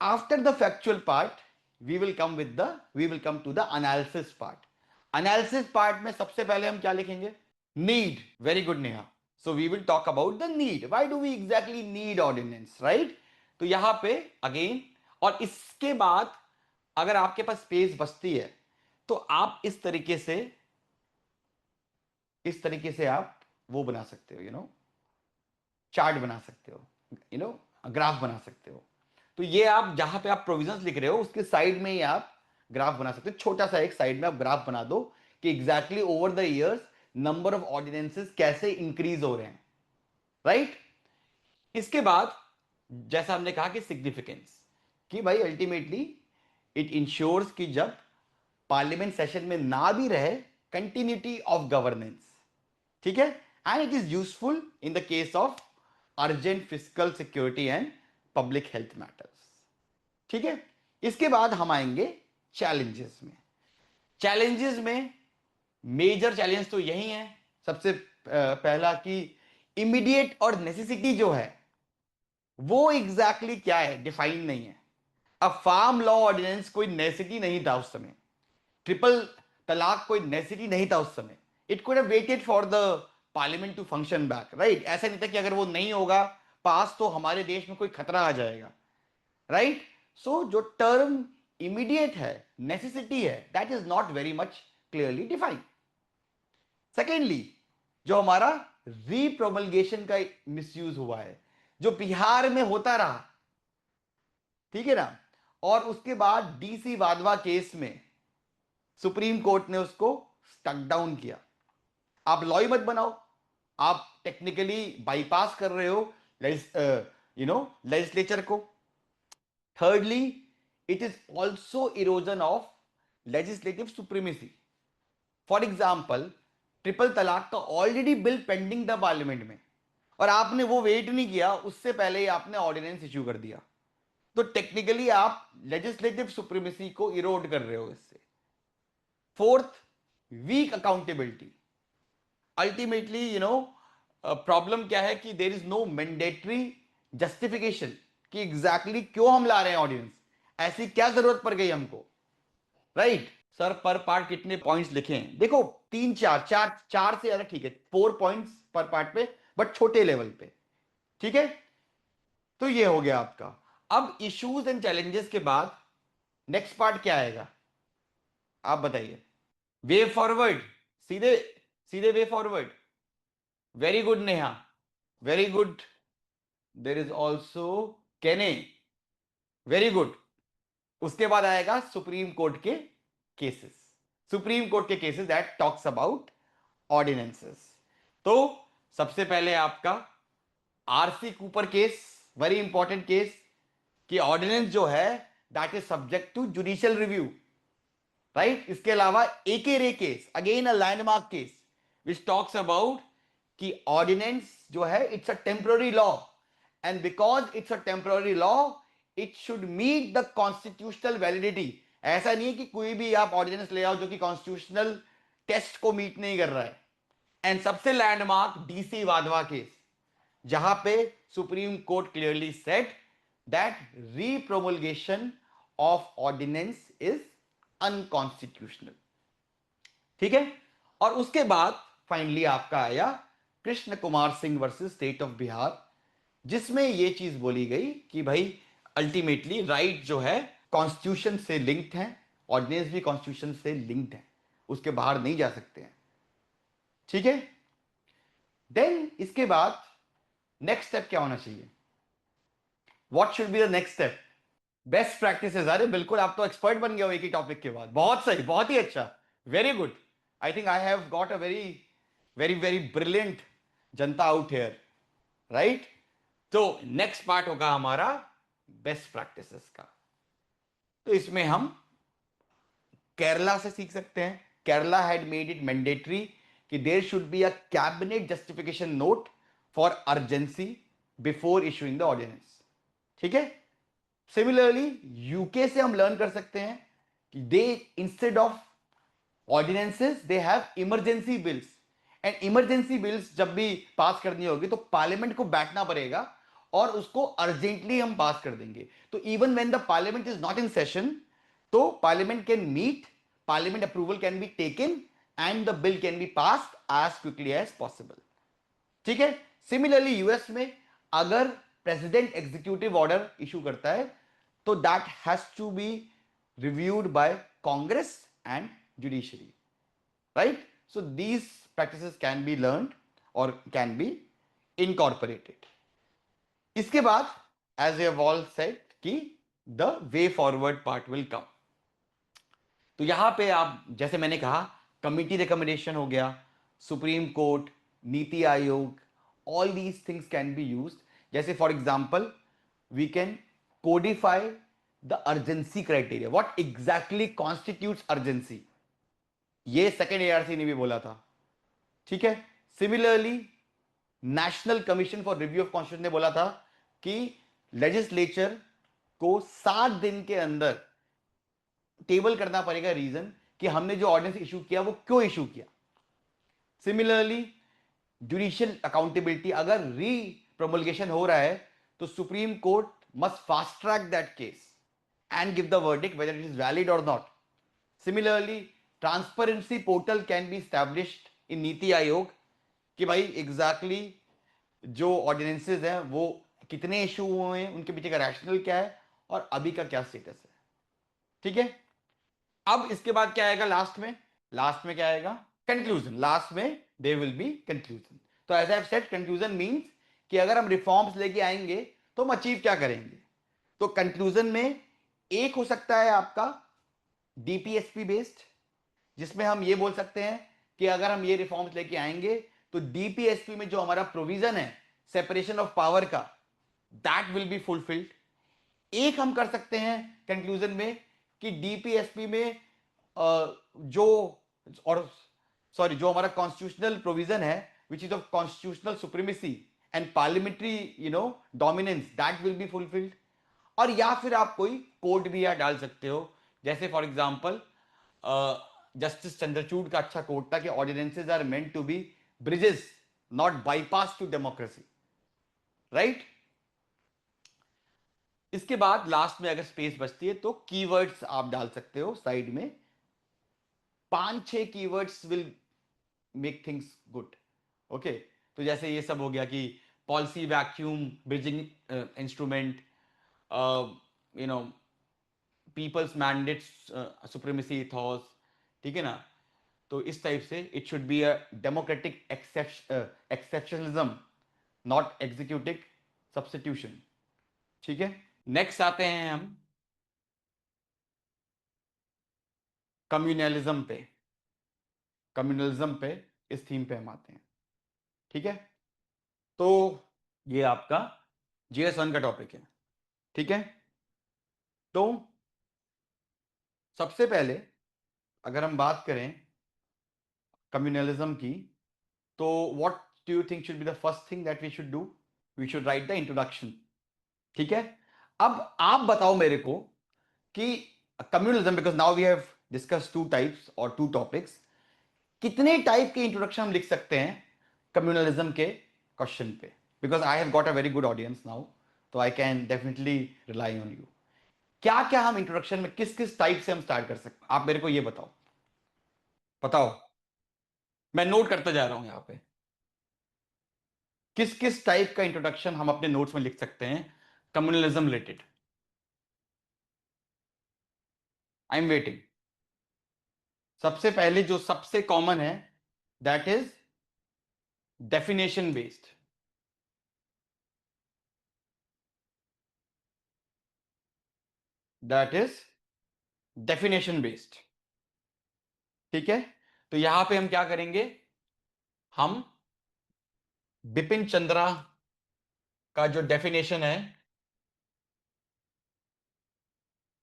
A: After the factual part we will come to the analysis part. Analysis part में सबसे पहले हम क्या लिखेंगे? Need. Very good, Neha. So we will talk about the need. Why do we exactly need ordinance, right? तो यहां पे अगेन, और इसके बाद अगर आपके पास स्पेस बचती है तो आप इस तरीके से आप वो बना सकते हो, चार्ट बना सकते हो, ग्राफ बना सकते हो. तो ये आप जहां पे आप प्रोविजंस लिख रहे हो उसके साइड में ही आप ग्राफ बना सकते हो. छोटा सा एक साइड में आप ग्राफ बना दो कि exactly over the years number of ordinances कैसे इंक्रीज हो रहे हैं. राइट. इसके बाद जैसा हमने कहा कि सिग्निफिकेंस, कि भाई अल्टीमेटली इट इंश्योर्स कि जब पार्लियामेंट सेशन में ना भी रहे, कंटिन्यूटी ऑफ गवर्नेंस. ठीक है. And it is useful in the case of urgent physical security and public health matters. ठीक है. इसके बाद हम आएंगे चैलेंजेस में. चैलेंजेस में मेजर चैलेंज तो यही है. सबसे पहला कि इमीडिएट और नेसेसिटी जो है वो एग्जैक्टली क्या है, डिफाइन नहीं है. अब फार्म लॉ ऑर्डिनेंस कोई नेसेसिटी नहीं था उस समय. ट्रिपल तलाक कोई नेसेसिटी नहीं था उस समय. It could have waited for the Parliament to function back. Right. ऐसा नहीं था कि अगर वो नहीं होगा पास तो हमारे देश में कोई खतरा आ जाएगा. राइट. सो जो टर्म इमीडिएट है, नेसेसिटी है, that is not very much clearly defined. Secondly, जो हमारा रीप्रोमलगेशन का मिसयूज हुआ है, जो बिहार में होता रहा, ठीक है ना, और उसके बाद DC वाधवा केस में सुप्रीम कोर्ट ने उसको स्टक डाउन किया. आप लॉ ही मत बनाओ, आप टेक्निकली बाईपास कर रहे हो लेजिस्लेचर को. Thirdly, it is also erosion of legislative supremacy. For example triple तलाक का ऑलरेडी बिल पेंडिंग था पार्लियामेंट में, और आपने वो वेट नहीं किया, उससे पहले ही आपने ऑर्डिनेंस इश्यू कर दिया, तो टेक्निकली आप लेजिस्लेटिव सुप्रीमेसी को इरोड कर रहे हो इससे। Fourth, weak accountability. Ultimately problem क्या है कि there is no mandatory justification कि एग्जैक्टली क्यों हम ला रहे हैं ऑर्डिनेंस, ऐसी क्या जरूरत पड़ गई हमको, राइट? सर पर पार्ट कितने पॉइंट्स लिखे हैं? देखो तीन चार चार चार से ज्यादा ठीक है, 4 पॉइंट्स पर पार्ट पे, बट छोटे लेवल पे, ठीक है? तो ये हो गया आपका। अब इश्यूज एंड चैलेंजेस के बाद नेक्स्ट पार्ट क्या आएगा, आप बताइए? वे फॉरवर्ड, सीधे सीधे way forward. Very good Neha, very good. There is also Kane, very good. उसके बाद आएगा सुप्रीम कोर्ट के केसेस, सुप्रीम कोर्ट के cases that talks about ordinances. तो सबसे पहले आपका RC Cooper case, very important case, कि ऑर्डिनेंस जो है that is subject to judicial review, right? इसके अलावा AK Ray case, again a landmark case which talks about कि ऑर्डिनेंस जो है it's a temporary law, and because it's a temporary law it should meet the constitutional validity. ऐसा नहीं है कि कोई भी आप ऑर्डिनेंस ले आओ जो कि कॉन्स्टिट्यूशनल टेस्ट को मीट नहीं कर रहा है। एंड सबसे लैंडमार्क डीसी वाधवा केस, जहां पे Supreme Court clearly said that repromulgation of ordinance is unconstitutional, ठीक है? और उसके बाद फाइनली आपका आया Krishna Kumar Singh versus state of Bihar, जिसमें यह चीज बोली गई कि भाई अल्टीमेटली राइट जो है कॉन्स्टिट्यूशन से लिंक्ड है, ऑर्डिनेंस भी कॉन्स्टिट्यूशन से लिंक्ड है, उसके बाहर नहीं जा सकते हैं, ठीक है? देन इसके बाद नेक्स्ट स्टेप क्या होना चाहिए? What should be the next step? Best practices. अरे बिल्कुल, आप तो एक्सपर्ट बन गए हो एक ही टॉपिक के बाद, बहुत सही, बहुत ही अच्छा, very good. I think I have got a very very very brilliant Janata out here, right? तो नेक्स्ट पार्ट होगा हमारा बेस्ट प्रैक्टिसेस का। तो इसमें हम केरला से सीख सकते हैं। Kerala had made it mandatory कि there should be a cabinet justification note for urgency before issuing the ordinance, ठीक है? सिमिलरली यूके से हम लर्न कर सकते हैं कि they instead of ordinances they have emergency bills, and emergency bills जब भी पास करनी होगी तो पार्लियामेंट को बैठना पड़ेगा और उसको अर्जेंटली हम पास कर देंगे। तो even when the parliament is not in session, तो parliament can meet, parliament approval can be taken and the bill can be passed as quickly as possible, ठीक है? सिमिलरली यूएस में अगर प्रेसिडेंट एग्जीक्यूटिव ऑर्डर इशू करता है तो that has to be reviewed by Congress and judiciary, right? So these practices can be learned और कैन बी इनकॉर्पोरेटेड। इसके बाद एज ए वॉल सेट कि the way forward part will come. तो यहां पे आप जैसे मैंने कहा कमिटी रिकमेंडेशन हो गया, supreme Court, NITI Aayog, all these things can be used. जैसे for example we can codify the urgency criteria, what exactly constitutes urgency, ये सेकेंड एआरसी ने भी बोला था, ठीक है? Similarly national commission for review of constitution ने बोला था कि लेजिस्लेचर को 7 दिन के अंदर टेबल करना पड़ेगा रीजन कि हमने जो ऑर्डिनेंस इशू किया वो क्यों इशू किया। सिमिलरली जुडिशियल अकाउंटेबिलिटी, अगर री प्रोमulgation हो रहा है तो Supreme Court must fast track that case and give the verdict whether it is valid और not. Similarly transparency portal can be established in NITI Aayog कि भाई एग्जैक्टली जो ऑर्डिनेंसेज हैं वो कितने इशू हुए हैं, उनके पीछे का रैशनल क्या है और अभी का क्या स्टेटस है, ठीक है? अब इसके बाद क्या आएगा लास्ट में? लास्ट में क्या आएगा? कंक्लूजन। लास्ट में दे विल बी कंक्लूजन। तो as I have said conclusion means कि अगर हम रिफॉर्म्स लेके आएंगे तो हम अचीव क्या करेंगे। तो कंक्लूजन में एक हो सकता है आपका डीपीएसपी बेस्ड, जिसमें हम ये बोल सकते हैं कि अगर हम ये रिफॉर्म्स लेके आएंगे तो डीपीएसपी में जो हमारा प्रोविजन है सेपरेशन ऑफ पावर का, दैट विल बी फुलफिल्ड। एक हम कर सकते हैं कंक्लूजन में कि डीपीएसपी में जो और सॉरी, जो हमारा कॉन्स्टिट्यूशनल प्रोविजन है which is of constitutional supremacy and parliamentary dominance, that will be fulfilled. और या फिर आप कोई कोड भी यहाँ डाल सकते हो, जैसे फॉर एग्जाम्पल जस्टिस चंद्रचूड़ का अच्छा कोड था कि ordinances are meant to be bridges not bypass to democracy, right. इसके बाद लास्ट में अगर स्पेस बचती है तो कीवर्ड्स आप डाल सकते हो साइड में, 5-6 keywords will make things good. Okay, तो जैसे ये सब हो गया कि policy vacuum bridging instrument, you know peoples mandates supremacy ethos, ठीक है ना। तो इस टाइप से it should be a democratic exceptionalism, not executive substitution, ठीक है। नेक्स्ट आते हैं हम कम्युनलिज्म पे। कम्युनलिज्म पे, इस थीम पे हम आते हैं, ठीक है। तो ये आपका GS1 का टॉपिक है, ठीक है। तो सबसे पहले अगर हम बात करें कम्युनलिज्म की, तो what do you think should be the first thing that we should do? We should write the introduction, ठीक है। अब आप बताओ मेरे को कि communalism, because now we have discuss 2 types और 2 टॉपिक्स, कितने टाइप के इंट्रोडक्शन हम लिख सकते हैं कम्युनलिज्म के क्वेश्चन पे? Because I have got a very good audience now, तो I can definitely rely on you. क्या क्या हम इंट्रोडक्शन में किस किस टाइप से हम स्टार्ट कर सकते हैं, आप मेरे को ये बताओ। बताओ, मैं नोट करता जा रहा हूं यहां पे, किस किस टाइप का इंट्रोडक्शन हम अपने नोट्स में लिख सकते हैं communalism related. I am waiting. सबसे पहले जो सबसे कॉमन है that is definition based. That is definition based, ठीक है। तो यहां पे हम क्या करेंगे, हम बिपिन चंद्रा का जो डेफिनेशन है,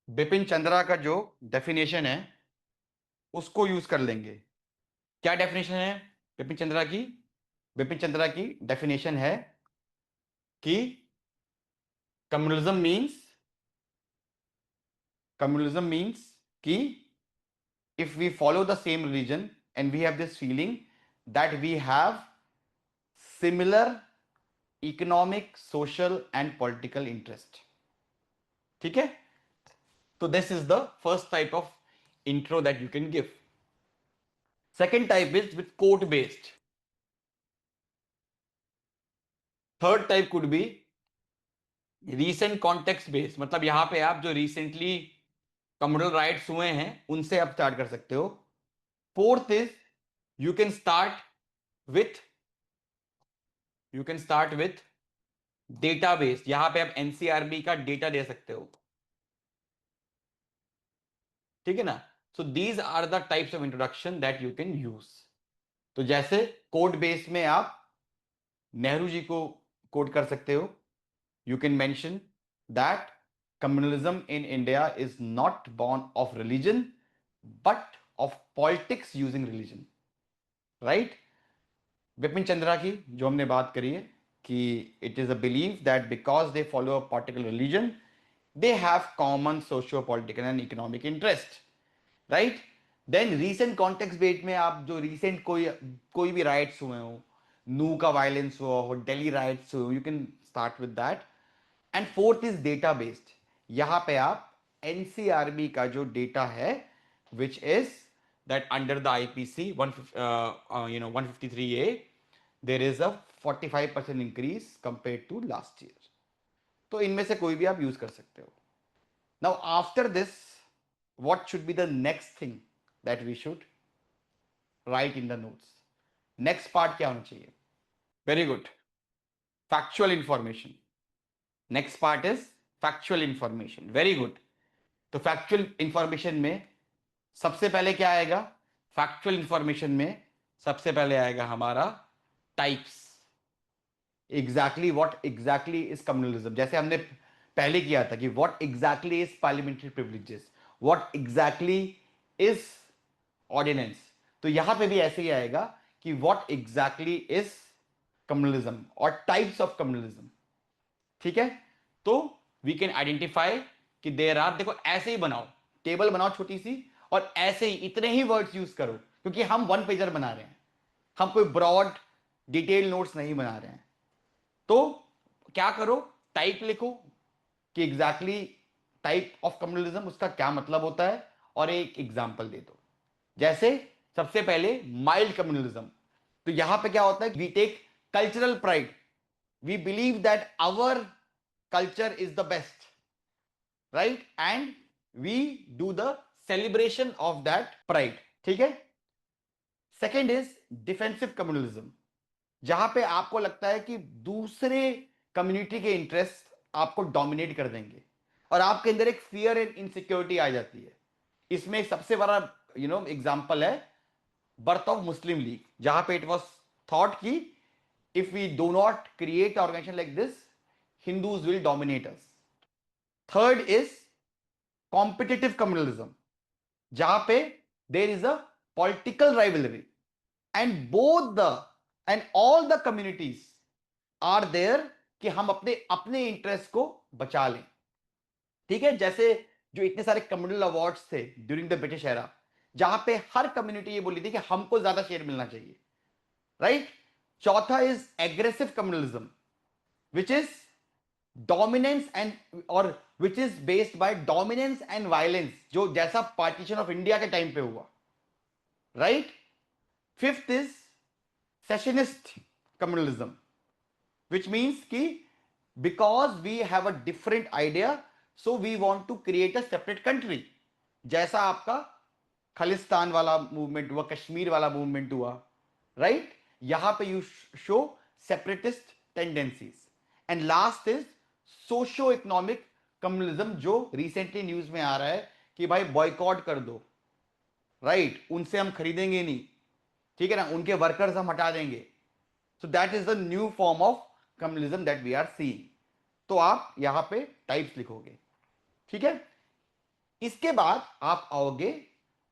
A: बिपिन चंद्रा का जो डेफिनेशन है उसको यूज कर लेंगे। क्या डेफिनेशन है बिपिन चंद्रा की? बिपिन चंद्रा की डेफिनेशन है कि कम्युनलिज्म मीन्स, कम्युनलिज्म मीन्स कि if we follow the same religion and we have this feeling that we have similar economic, social and political interest, ठीक है। तो this is the first type of intro that you can give. Second type is with quote based. Third type could be recent context based, मतलब यहां पे आप जो recently कम्युनल राइट्स हुए हैं उनसे आप स्टार्ट कर सकते हो। Fourth is you can start with, you can start with database, यहां पे आप एनसीआरबी का डेटा दे सकते हो, ठीक है ना। So these are the types of introduction that you can use. तो जैसे कोड बेस में आप नेहरू जी को कोड कर सकते हो, you can mention that communalism in India is not born of religion but of politics using religion, right. Vipin Chandra की जो हमने बात करी है कि it is a believe that because they follow a particular religion they have common socio political and economic interest, right. Then recent context बेट में आप जो रीसेंट कोई भी राइट्स हुए हो, नू का वायलेंस हुआ हो, दिल्ली राइट्स हुए, you can start with that. And fourth is data based, यहां पे आप एनसीआरबी का जो डेटा है which is that under the IPC 153A there is a 45% increase compared to last year. तो इनमें से कोई भी आप यूज कर सकते हो। Now after this what should be the next thing that we should write in the notes? Next part क्या होना चाहिए? Very good. Factual information. Next part is factual information. Very good. तो factual information में सबसे पहले क्या आएगा? Factual information में सबसे पहले आएगा हमारा types. Exactly what exactly is communalism? जैसे हमने पहले किया था कि what exactly is parliamentary privileges? What exactly is ordinance? तो यहां पे भी ऐसे ही आएगा कि व्हाट एग्जैक्टली इज कम्युनलिज्म और टाइप्स ऑफ कम्युनलिज्म। ठीक है, तो वी कैन आइडेंटिफाई कि देयर आर, देखो ऐसे ही बनाओ, टेबल बनाओ छोटी सी, और ऐसे ही इतने ही वर्ड्स यूज करो, क्योंकि हम वन पेजर बना रहे हैं, हम कोई ब्रॉड डिटेल नोट्स नहीं बना रहे हैं। तो क्या करो, टाइप लिखो कि एग्जैक्टली टाइप ऑफ कम्युनलिज्म उसका क्या मतलब होता है, और एक एग्जांपल दे दो। जैसे सबसे पहले माइल्ड कम्युनलिज्म, तो यहां पे क्या होता है, we take cultural pride, we believe that our culture is the best, right, and we do the celebration of that pride. ठीक है। सेकेंड इज डिफेंसिव कम्युनलिज्म, जहां पे आपको लगता है कि दूसरे कम्युनिटी के इंटरेस्ट आपको डोमिनेट कर देंगे और आपके अंदर एक फियर एंड इनसिक्योरिटी आ जाती है। इसमें एक सबसे बड़ा एग्जांपल है बर्थ ऑफ मुस्लिम लीग, जहां पे इट वाज थॉट कि if we do not create organisation like this, Hindus will dominate us. Third is competitive communalism, जहां पे there is a political rivalry and both the and all the communities are there, कि हम अपने अपने इंटरेस्ट को बचा लें। ठीक है, जैसे जो इतने सारे कम्युनल अवार्ड्स थे ड्यूरिंग द ब्रिटिश एरा, जहां पे हर कम्युनिटी ये बोली थी कि हमको ज्यादा शेयर मिलना चाहिए, राइट। चौथा is aggressive communalism, which is dominance and और which is based by dominance and violence, जो जैसा पार्टीशन ऑफ इंडिया के टाइम पे हुआ, right. Fifth is secessionist communalism, which means कि because we have a different idea, so we want to create a separate country, जैसा आपका खालिस्तान वाला मूवमेंट हुआ, कश्मीर वाला मूवमेंट हुआ, राइट। यहां पे you show separatist tendencies. And last is socio economic communalism, जो रिसेंटली न्यूज में आ रहा है कि भाई बॉयकॉट कर दो, राइट, उनसे हम खरीदेंगे नहीं, ठीक है ना, उनके वर्कर्स हम हटा देंगे। So that is the new form of communalism that we are seeing. तो आप यहां पे टाइप्स लिखोगे, ठीक है। इसके बाद आप आओगे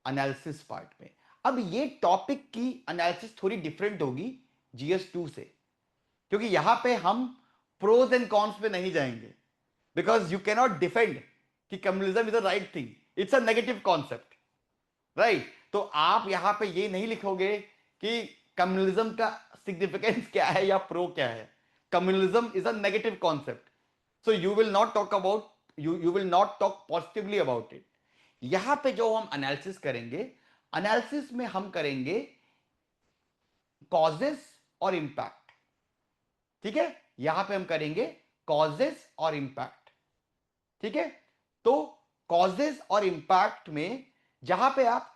A: एनालिसिस पार्ट में। अब ये टॉपिक की एनालिसिस थोड़ी डिफरेंट होगी GS2 से, क्योंकि यहां पे हम प्रोज एंड कॉन्स पे नहीं जाएंगे, बिकॉज यू कैनॉट डिफेंड कि communalism is the right thing, it's a negative concept, right. तो आप यहां पे ये नहीं लिखोगे कि कम्युनलिज्म का सिग्निफिकेंस क्या है या प्रो क्या है। Communalism is a negative concept, so you will not talk about, you will not talk positively about it. यहां पे जो हम एनालिसिस करेंगे, एनालिसिस में हम करेंगे कॉजेस और इंपैक्ट, ठीक है। यहां पे हम करेंगे कॉजेस और इंपैक्ट, ठीक है। तो कॉजेस और इंपैक्ट में जहां पे आप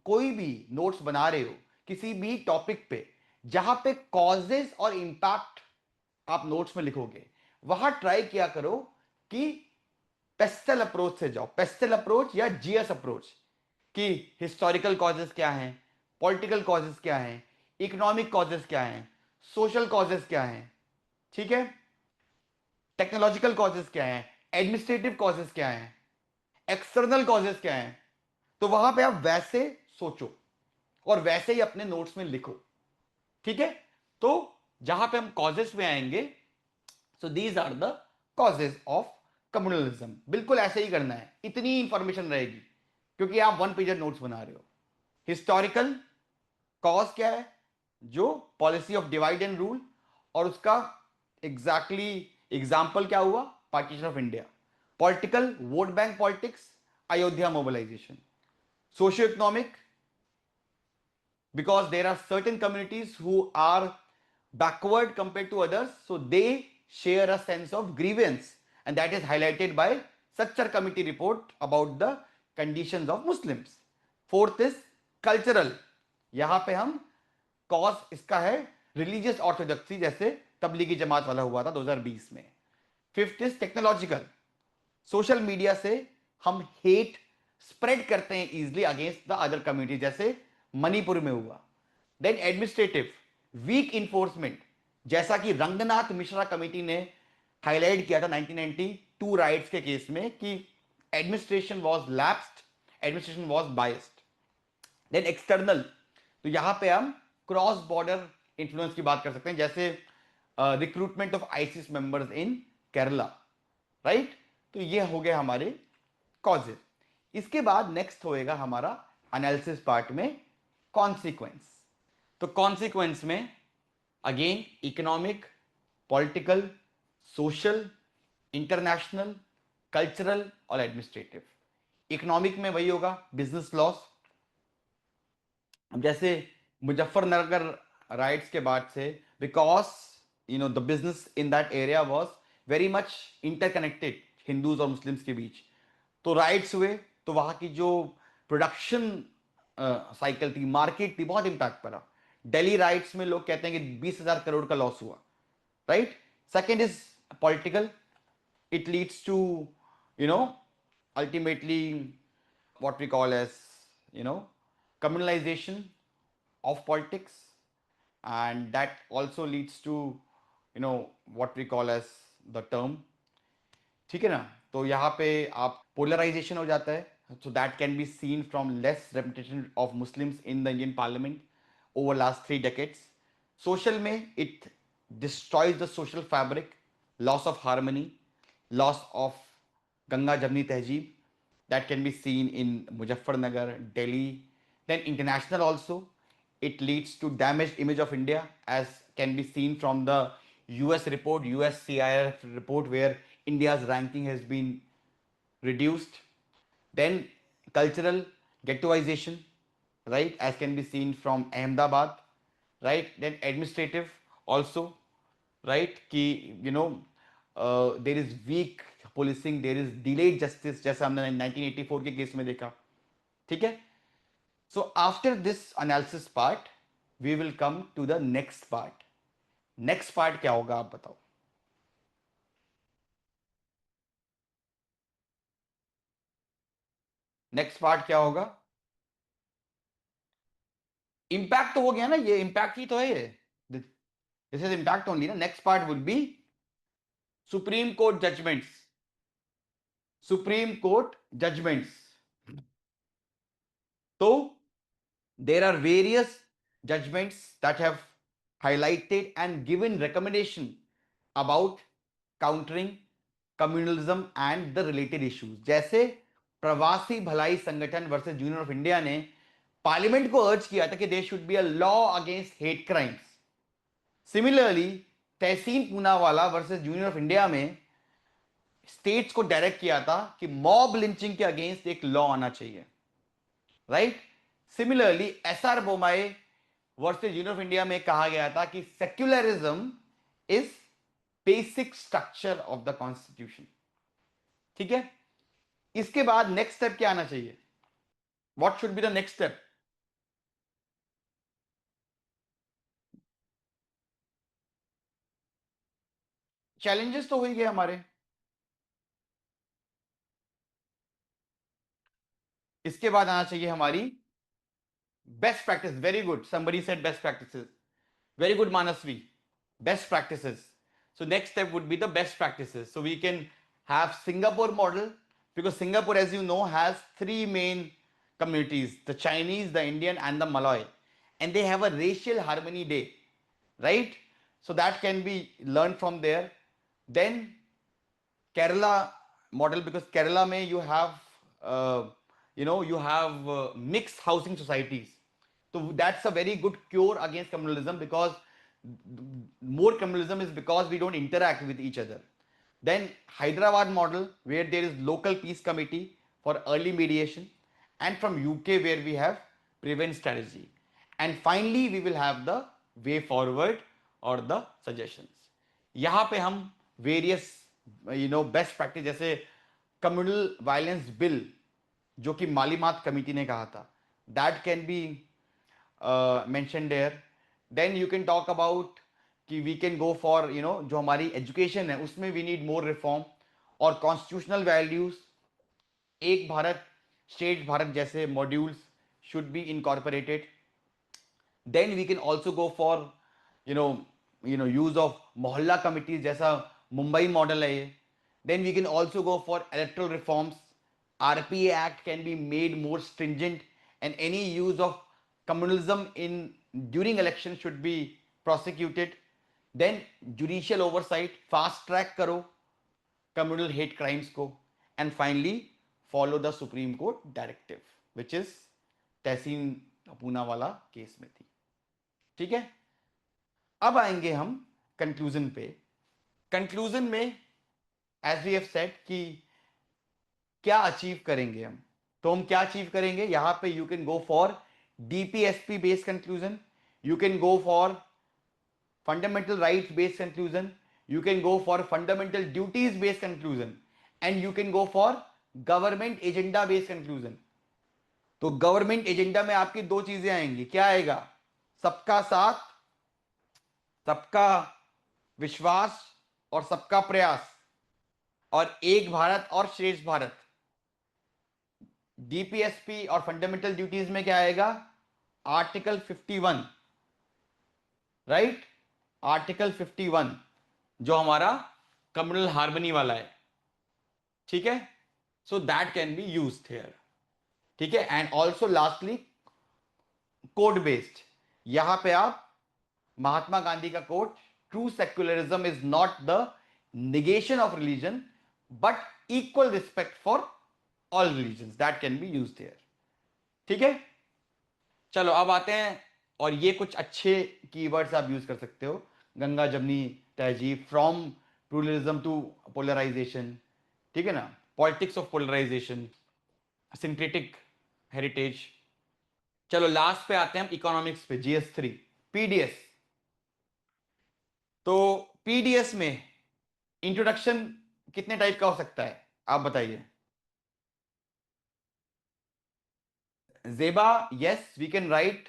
A: कोई भी नोट्स बना रहे हो किसी भी टॉपिक पे, जहां पे कॉजेस और इंपैक्ट आप नोट्स में लिखोगे, वहां ट्राई किया करो कि पेस्टल अप्रोच से जाओ, पेस्टल अप्रोच या GS अप्रोच, कि हिस्टोरिकल कॉजेस क्या हैं, पॉलिटिकल कॉजेस क्या हैं, इकोनॉमिक कॉजेस क्या हैं, सोशल कॉजेस क्या हैं, ठीक है, टेक्नोलॉजिकल कॉजेस क्या हैं, एडमिनिस्ट्रेटिव कॉजेस क्या हैं, एक्सटर्नल कॉजेस क्या हैं। तो वहां पे आप वैसे सोचो और वैसे ही अपने नोट्स में लिखो, ठीक है। तो जहां पे हम कॉजेस में आएंगे, so these are the causes of communalism, बिल्कुल ऐसे ही करना है, इतनी इंफॉर्मेशन रहेगी, क्योंकि आप वन पेजर नोट्स बना रहे हो। हिस्टोरिकल कॉज क्या है, जो policy of divide and rule, और उसका एग्जैक्टली एग्जाम्पल क्या हुआ, partition of India. Political, vote bank politics, Ayodhya mobilisation. Socio economic, because there are certain communities who are backward compared to others, so they share a sense of grievance, and that is highlighted by Sachar committee report about the conditions of Muslims. Fourth is cultural, यहां पे हम कॉज इसका है रिलीजियस ऑर्थोडॉक्सी, जैसे तबलीगी जमात वाला हुआ था 2020 में। Fifth is technological, social media से हम हेट स्प्रेड करते हैं easily against the other community, जैसे मणिपुर में हुआ। देन एडमिनिस्ट्रेटिव, वीक इंफोर्समेंट, जैसा कि रंगनाथ मिश्रा कमेटी ने हाईलाइट किया था 1992 राइट्स के केस में, कि administration was lapsed, administration was biased. Then external, तो यहां पे हम क्रॉस बॉर्डर इन्फ्लुएंस की बात कर सकते हैं, जैसे recruitment of ISIS members in Kerala, right. तो ये हो गए हमारे कॉजेज। इसके बाद नेक्स्ट होएगा हमारा एनालिसिस पार्ट में कॉन्सिक्वेंस। तो कॉन्सिक्वेंस में again economic, political, social, international, cultural और एडमिनिस्ट्रेटिव। इकोनॉमिक में वही होगा बिजनेस लॉस। जैसे मुजफ्फरनगर राइट्स के बाद से, because the business in that area was very much interconnected Hindus और मुस्लिम्स के बीच, तो राइट्स हुए, तो वहां की जो प्रोडक्शन साइकिल थी, मार्केट थी, बहुत इंपैक्ट पड़ा। दिल्ली राइट्स में लोग कहते हैं कि 20,000 करोड़ का लॉस हुआ, right. Second is political, it leads to ultimately what we call as you know communalization of politics, and that also leads to what we call as the term, ठीक है ना। तो यहाँ पे आप पोलराइजेशन हो जाता है, so that can be seen from less representation of Muslims in the Indian Parliament over last 3 decades. Social में it destroys the social fabric, loss of harmony, loss of Ganga Jamni Tehzeeb, that can be seen in Muzaffarnagar, Delhi. Then international also, it leads to damaged image of India, as can be seen from the US report, US CIF report, where India's ranking has been reduced. Then cultural ghettoization, right, as can be seen from Ahmedabad, right. Then administrative also, right, कि there is weak policing, there is delayed justice, जैसा हमने 1984 के केस में देखा, ठीक है। So after this analysis part, we will come to the next part. Next part क्या होगा आप बताओ। नेक्स्ट पार्ट क्या होगा। इंपैक्ट तो हो गया ना, ये इंपैक्ट ही तो है ये, दिस इज इंपैक्ट ओनली ना। Next part will be supreme court judgments, supreme court judgments. तो there are various judgments that have highlighted and given recommendation about countering communalism and the related issues, जैसे Pravasi Bhalai Sangathan versus union of India ने पार्लियामेंट को अर्ज किया था कि there should be a law against hate crimes. Similarly Tehseen Poonawalla versus union of India में स्टेट्स को डायरेक्ट किया था कि मॉब लिंचिंग के अगेंस्ट एक लॉ आना चाहिए, right. Similarly SR Bommai versus union of India में कहा गया था कि secularism is basic structure of the constitution, ठीक है। इसके बाद नेक्स्ट स्टेप क्या आना चाहिए, what should be the next step. Challenges तो हो ही गए हमारे। इसके बाद आना चाहिए हमारी best practice. Very good, somebody said best practices, very good Manasvi, best practices. So next step would be the best practices, so we can have Singapore model, because Singapore, as you know, has three main communities: the Chinese, the Indian and the Malay, and they have a racial harmony day, right. So that can be learned from there. Then Kerala model, because Kerala may you have you have mixed housing societies. So that's a very good cure against communalism, because more communalism is because we don't interact with each other. Then Hyderabad model, where there is local peace committee for early mediation, and from UK where we have prevent strategy. And finally we will have the way forward or the suggestions. यहाँ पे हम वेरियस बेस्ट प्रैक्टिस, जैसे कम्युनल वायलेंस बिल जो कि मालीमात कमेटी ने कहा था, that can be mention there. Then you can talk about कि वी कैन गो फॉर जो हमारी एजुकेशन है उसमें वी नीड मोर रिफॉर्म, और कॉन्स्टिट्यूशनल वैल्यूज, एक भारत श्रेष्ठ भारत जैसे modules should be incorporated. Then we can also go for use of mohalla committees जैसा मुंबई मॉडल है ये। Then we can also go for electoral reforms. RPA Act can be made more stringent, and any use of communalism in during election should be prosecuted. Then judicial oversight, fast track करो communal hate crimes को. And finally follow the Supreme Court directive, which is तहसीन पूना वाला केस में थी. ठीक है, अब आएंगे हम कंक्लूजन पे. कंक्लूजन में एज वी हैव सेड कि क्या अचीव करेंगे हम. तो हम क्या अचीव करेंगे यहां पे, you can go for DPSP based conclusion, you can go for fundamental rights based conclusion, you can go for fundamental duties based conclusion, and you can go for government agenda based conclusion. तो गवर्नमेंट एजेंडा में आपकी दो चीजें आएंगी. क्या आएगा? सबका साथ, सबका विश्वास और सबका प्रयास, और एक भारत और श्रेष्ठ भारत. डीपीएसपी और फंडामेंटल ड्यूटीज में क्या आएगा? Article 51, right? आर्टिकल 51 जो हमारा कम्युनल हार्मनी वाला है. ठीक है, so that can be used here. ठीक है, and also lastly code based. यहां पे आप महात्मा गांधी का quote, true secularism is not the negation of religion but equal respect for all religions, that can be used here. ठीक है, चलो अब आते हैं, और ये कुछ अच्छे कीवर्ड्स आप यूज कर सकते हो. गंगा जमनी तहजीब, फ्रॉम प्लूरलिज्म टू पोलराइजेशन. ठीक है ना, politics of polarisation, synthetic heritage. चलो लास्ट पे आते हैं हम इकोनॉमिक्स पे, GS3 पीडीएस. तो पीडीएस में इंट्रोडक्शन कितने टाइप का हो सकता है आप बताइए. Zeba, yes, we can write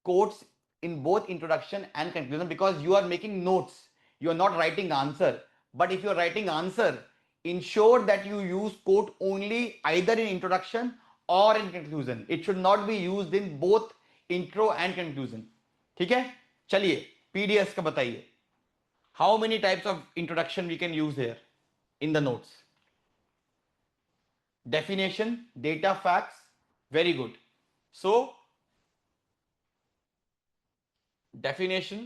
A: quotes in both introduction and conclusion because you are making notes. You are not writing answer. But if you are writing answer, ensure that you use quote only either in introduction or in conclusion. It should not be used in both intro and conclusion. ठीक है, चलिए पीडीएस का बताइए. How many types of introduction we can use here in the notes? Definition, data, facts. Very good. So, definition,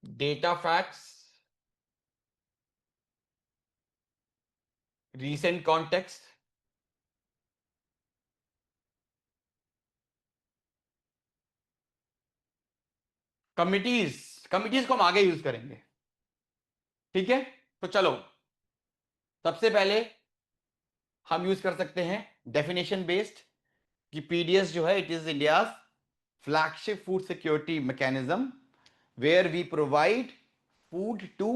A: data, facts, recent context, committees को हम आगे यूज करेंगे. ठीक है, तो चलो सबसे पहले हम यूज कर सकते हैं डेफिनेशन बेस्ड, कि पीडीएस जो है it is India flagship food security mechanism where we provide food to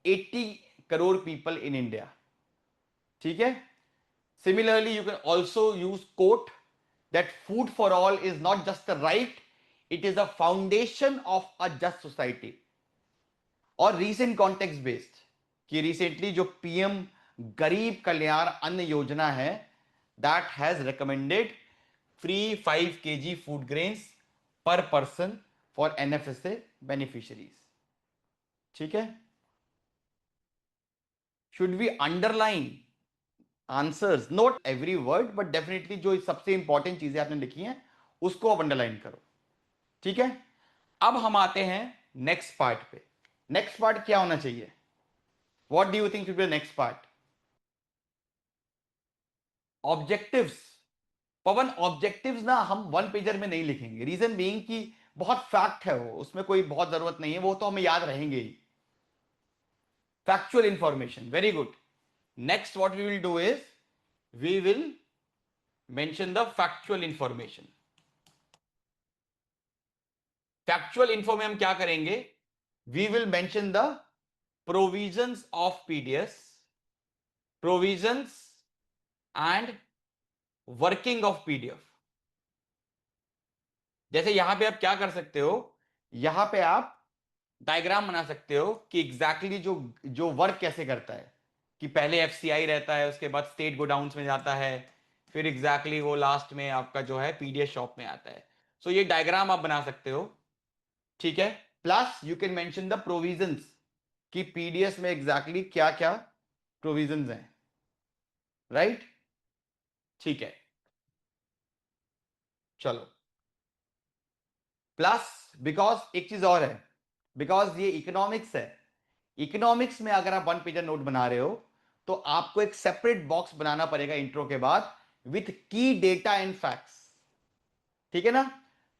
A: 80 crore people in India. ठीक है, similarly you can also use quote that food for all is not just a right, it is a foundation of a just society. और रीसेंट कॉन्टेक्स्ट बेस्ड, कि रिसेंटली जो पीएम गरीब कल्याण अन्न योजना है, that has recommended free 5 kg food grains per person for NFSA beneficiaries. ठीक है, should we underline answers? Not every word but definitely जो सबसे इंपॉर्टेंट चीजें आपने लिखी हैं उसको आप अंडरलाइन करो. ठीक है, अब हम आते हैं नेक्स्ट पार्ट पे. नेक्स्ट पार्ट क्या होना चाहिए? What do you think should be the next part? Objectives. Pawan, objectives ना हम वन पेजर में नहीं लिखेंगे. रीजन बीइंग कि बहुत फैक्ट है, वो उसमें कोई बहुत जरूरत नहीं है, वो तो हमें याद रहेंगे ही. Factual information, very good. Next what we will do is we will mention the factual information. Factual info में हम क्या करेंगे? We will mention the provisions of PDS, provisions and working of PDF. जैसे यहां पे आप क्या कर सकते हो, यहां पे आप डायग्राम बना सकते हो कि एग्जैक्टली जो जो वर्क कैसे करता है, कि पहले एफसीआई रहता है, उसके बाद स्टेट गोडाउन्स में जाता है, फिर एग्जैक्टली वो लास्ट में आपका जो है पीडीएस शॉप में आता है. सो ये डायग्राम आप बना सकते हो. ठीक है, plus you can mention the provisions, कि पीडीएस में एग्जैक्टली क्या क्या प्रोविजंस हैं. राइट, ठीक है, चलो। प्लस बिकॉज एक चीज और है, बिकॉज ये इकोनॉमिक्स है। इकोनॉमिक्स में अगर आप वन पेजर नोट बना रहे हो तो आपको एक सेपरेट बॉक्स बनाना पड़ेगा इंट्रो के बाद विथ की डेटा एंड फैक्ट्स। ठीक है ना?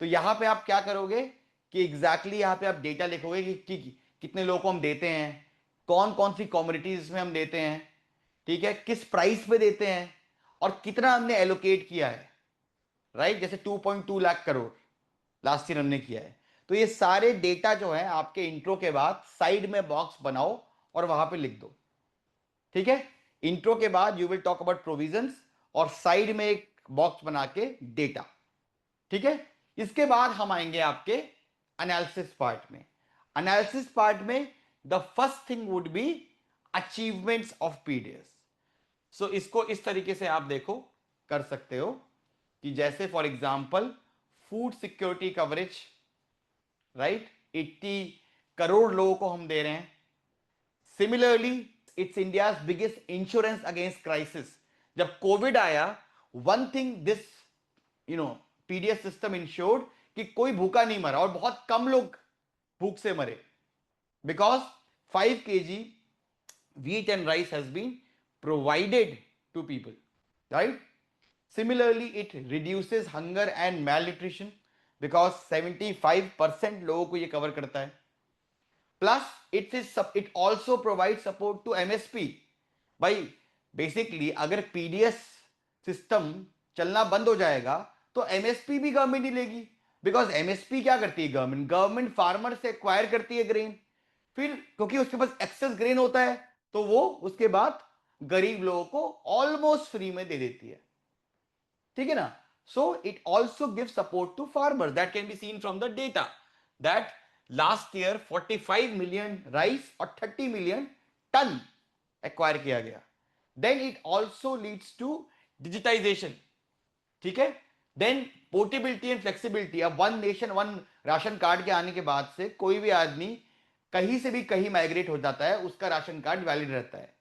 A: तो यहां पे आप क्या करोगे कि एग्जैक्टली यहां पे आप डेटा लिखोगे कि कितने लोगों को हम देते हैं, कौन कौन सी कॉमोडिटीज में हम देते हैं, ठीक है, किस प्राइस पे देते हैं, और कितना हमने एलोकेट किया है। राइट, जैसे 2.2 लाख करोड़ लास्ट ईयर हमने किया है। तो ये सारे डेटा जो है आपके इंट्रो के बाद साइड में बॉक्स बनाओ और वहां पे लिख दो। ठीक है, इंट्रो के बाद you will talk about provisions और साइड में एक बॉक्स बना के डेटा। ठीक है, इसके बाद हम आएंगे आपके एनालिसिस पार्ट में। एनालिसिस पार्ट में the first thing would be achievements of PDS. So इसको इस तरीके से आप देखो, कर सकते हो कि जैसे for example food security coverage, right, 80 crore लोगों को हम दे रहे हैं। Similarly it's India's biggest insurance against crisis. जब कोविड आया, one thing this you know PDS system insured कि कोई भूखा नहीं मरा और बहुत कम लोग भूख से मरे, because 5 kg wheat and rice has been provided to people, right? Similarly, it reduces hunger and malnutrition because 75% लोगों को ये कवर करता है। Plus it also provide support to MSP. भाई बेसिकली अगर पीडीएस सिस्टम चलना बंद हो जाएगा तो एमएसपी भी गवर्नमेंट ही लेगी, बिकॉज एमएसपी क्या करती है गवर्नमेंट, गवर्नमेंट फार्मर से एक्वायर करती है ग्रेन, फिर क्योंकि उसके पास एक्सेस ग्रेन होता है तो वो उसके बाद गरीब लोगों को ऑलमोस्ट फ्री में दे देती है। ठीक है ना? So it also give support to farmer, that can be seen from the data that last year 45 million rice और 30 मिलियन टन एक्वायर किया गया। Then it also leads to digitisation. ठीक है, देन पोर्टेबिलिटी एंड फ्लेक्सिबिलिटी। अब one nation one ration card के आने के बाद से कोई भी आदमी कहीं से भी कहीं माइग्रेट हो जाता है, उसका राशन कार्ड वैलिड रहता है।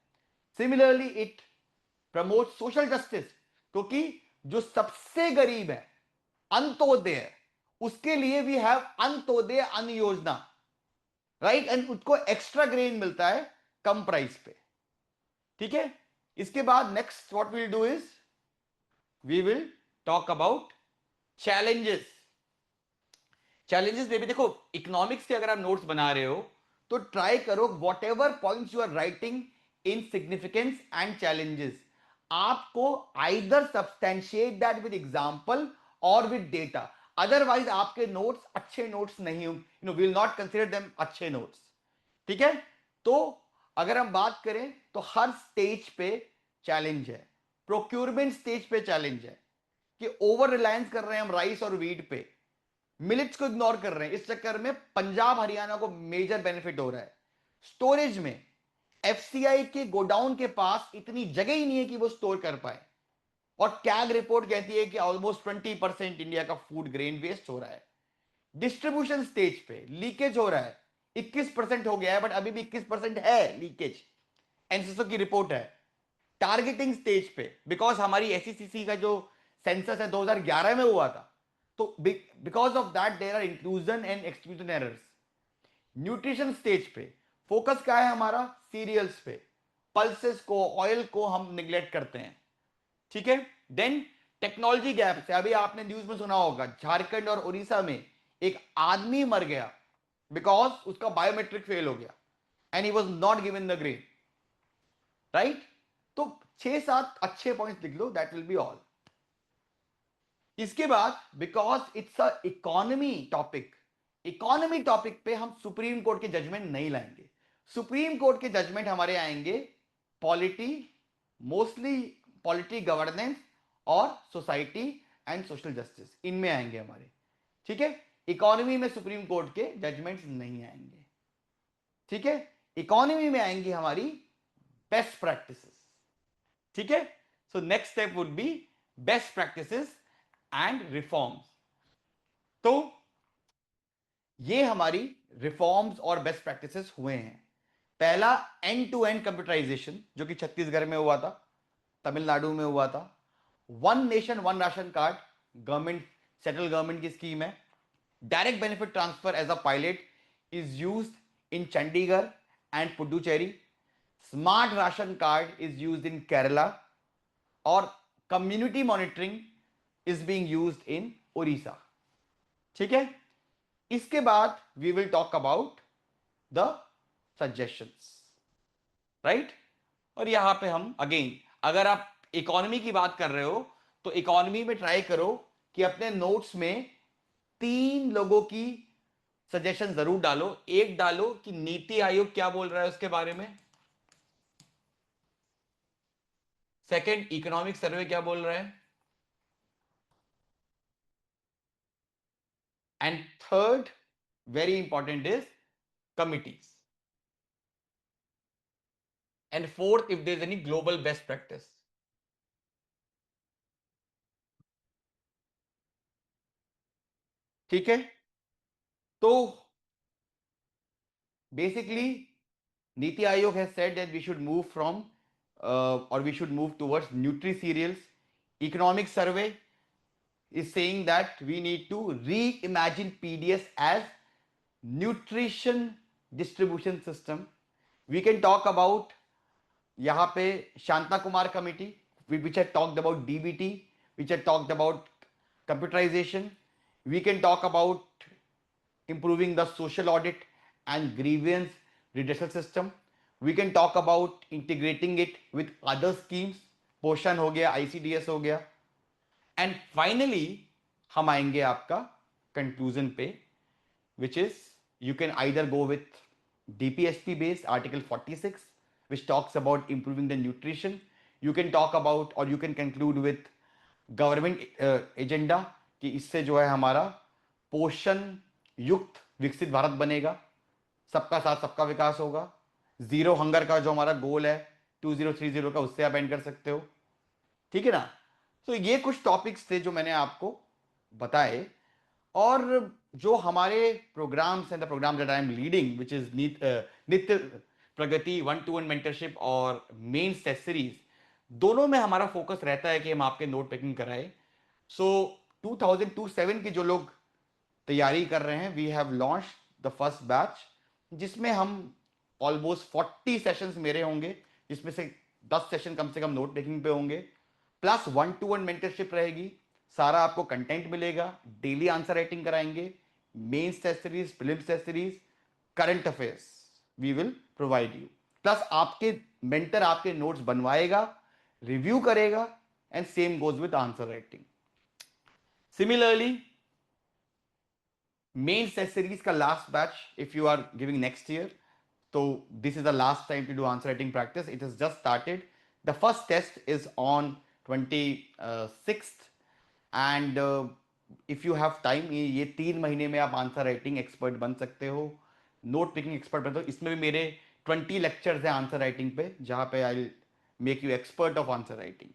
A: Similarly it promote social justice, क्योंकि जो सबसे गरीब है, अंत्योदय, उसके लिए we have Antyodaya Anna Yojana, right, and उसको एक्स्ट्रा ग्रेन मिलता है कम प्राइस पे। ठीक है, इसके बाद next what will do is we will talk about challenges. Challenges में भी देखो, इकोनॉमिक्स के अगर आप नोट्स बना रहे हो तो ट्राई करो whatever points you are writing in significance and challenges, आपको either substantiate that with example और विद डेटा। अदरवाइज आपके नोट्स अच्छे नोट्स नहीं, विल नॉट कंसिडर देम अच्छे नोट्स। ठीक है, तो अगर हम बात करें तो हर स्टेज पे चैलेंज है। प्रोक्यूरमेंट स्टेज पे चैलेंज है कि ओवर रिलायंस कर रहे हैं हम राइस और वीट पे, मिलिट्स को इग्नोर कर रहे हैं, इस चक्कर में पंजाब हरियाणा को मेजर बेनिफिट हो रहा है। स्टोरेज में एफसीआई के गोडाउन के पास इतनी जगह ही नहीं है कि वो स्टोर कर पाए, और कैग रिपोर्ट कहती है कि ऑलमोस्ट 20% इंडिया का फूड ग्रेन वेस्ट हो रहा है। डिस्ट्रीब्यूशन स्टेज पे लीकेज हो रहा है, 21% हो गया है, बट अभी भी 21% है लीकेज, एनसीसो की रिपोर्ट है। टारगेटिंग स्टेज पे, बिकॉज हमारी एसईसीसी का जो सेंसस है 2011 में हुआ था, तो because of that there are inclusion and exclusion errors. Nutrition stage पे फोकस क्या है हमारा, सीरियल्स पे, पल्सेस को, ऑयल को हम निग्लेक्ट करते हैं। ठीक है, देन टेक्नोलॉजी गैप से अभी आपने न्यूज में सुना होगा, झारखंड और उड़ीसा में एक आदमी मर गया बिकॉज उसका बायोमेट्रिक फेल हो गया and he was not given the grade, right. तो 6-7 अच्छे पॉइंट्स लिख लो, दैट विल बी ऑल। इसके बाद because it's a economy topic, economy topic पे हम सुप्रीम कोर्ट के जजमेंट नहीं लाएंगे। सुप्रीम कोर्ट के जजमेंट हमारे आएंगे पॉलिटी, मोस्टली पॉलिटी, गवर्नेंस और सोसाइटी एंड सोशल जस्टिस, इनमें आएंगे हमारे। ठीक है, इकोनॉमी में सुप्रीम कोर्ट के जजमेंट्स नहीं आएंगे। ठीक है, इकोनॉमी में आएंगी हमारी बेस्ट प्रैक्टिसेस। ठीक है, so next step would be best practices and reforms. तो ये हमारी रिफॉर्म्स और बेस्ट प्रैक्टिसेस हुए हैं। पहला एंड टू एंड कंप्यूटराइजेशन, जो कि छत्तीसगढ़ में हुआ था, तमिलनाडु में हुआ था, one nation one ration card, government, central government की स्कीम है. Direct benefit transfer as a pilot is used in Chandigarh and Puducherry. Smart ration card is used in Kerala, और community monitoring is being used in Orissa. ठीक है. इसके बाद we will talk about the suggestions, right. और यहां पे हम अगेन, अगर आप इकोनॉमी की बात कर रहे हो तो इकोनॉमी में ट्राई करो कि अपने नोट्स में 3 लोगों की सजेशन जरूर डालो. एक डालो कि नीति आयोग क्या बोल रहा है उसके बारे में. सेकंड, इकोनॉमिक सर्वे क्या बोल रहा है. And third, very important, is committees. And fourth, if there is any global best practice. ठीक है. तो basically NITI Aayog has said that we should move from or we should move towards nutri cereals. Economic survey is saying that we need to reimagine PDS as nutrition distribution system. We can talk about यहाँ पे Shanta Kumar committee, which had talked about DBT, which had talked about computerization. We can talk about improving the social audit and grievance redressal system. We can talk about integrating it with other schemes. पोषण हो गया, ICDS हो गया. एंड फाइनली हम आएंगे आपका कंक्लूजन पे, which is you can either go with DPSP based Article 46, which talks about improving the nutrition. You can talk about, or you can conclude with government agenda, कि इससे जो है हमारा पोषण युक्त विकसित भारत बनेगा, सबका साथ सबका विकास होगा. जीरो हंगर का जो हमारा गोल है 2030 का, उससे आप एंड कर सकते हो. ठीक है ना. तो ये कुछ टॉपिक्स थे जो मैंने आपको बताए. और जो हमारे प्रोग्राम्स हैं, the programme that I am leading, which is Nitya Pragati 1-to-1 mentorship और मेन टेस्ट सीरीज, दोनों में हमारा फोकस रहता है कि हम आपके नोट टेकिंग कराए. सो 2027 की जो लोग तैयारी कर रहे हैं, we have launch the first batch, जिसमें हम ऑलमोस्ट 40 सेशंस मेरे होंगे, जिसमें से 10 सेशन कम से कम नोट टेकिंग पे होंगे, प्लस 1-to-1 मेंटरशिप रहेगी. सारा आपको कंटेंट मिलेगा, डेली आंसर राइटिंग कराएंगे, mains test series, prelims test series, current affairs we will provide you. Plus आपके मेंटर आपके नोट्स बनवाएगा, रिव्यू करेगा, and same goes with answer writing. Similarly mains test series का last batch, if you are giving next year, so this is the last time to do answer writing practice. It has just started. The first test is on 26th, and if you have time, ये 3 महीने में आप आंसर राइटिंग एक्सपर्ट बन सकते हो, नोट पिकिंग एक्सपर्ट बनते हो. इसमें भी मेरे 20 लेक्चर्स हैं आंसर राइटिंग पे, जहां पे I make you expert of answer writing.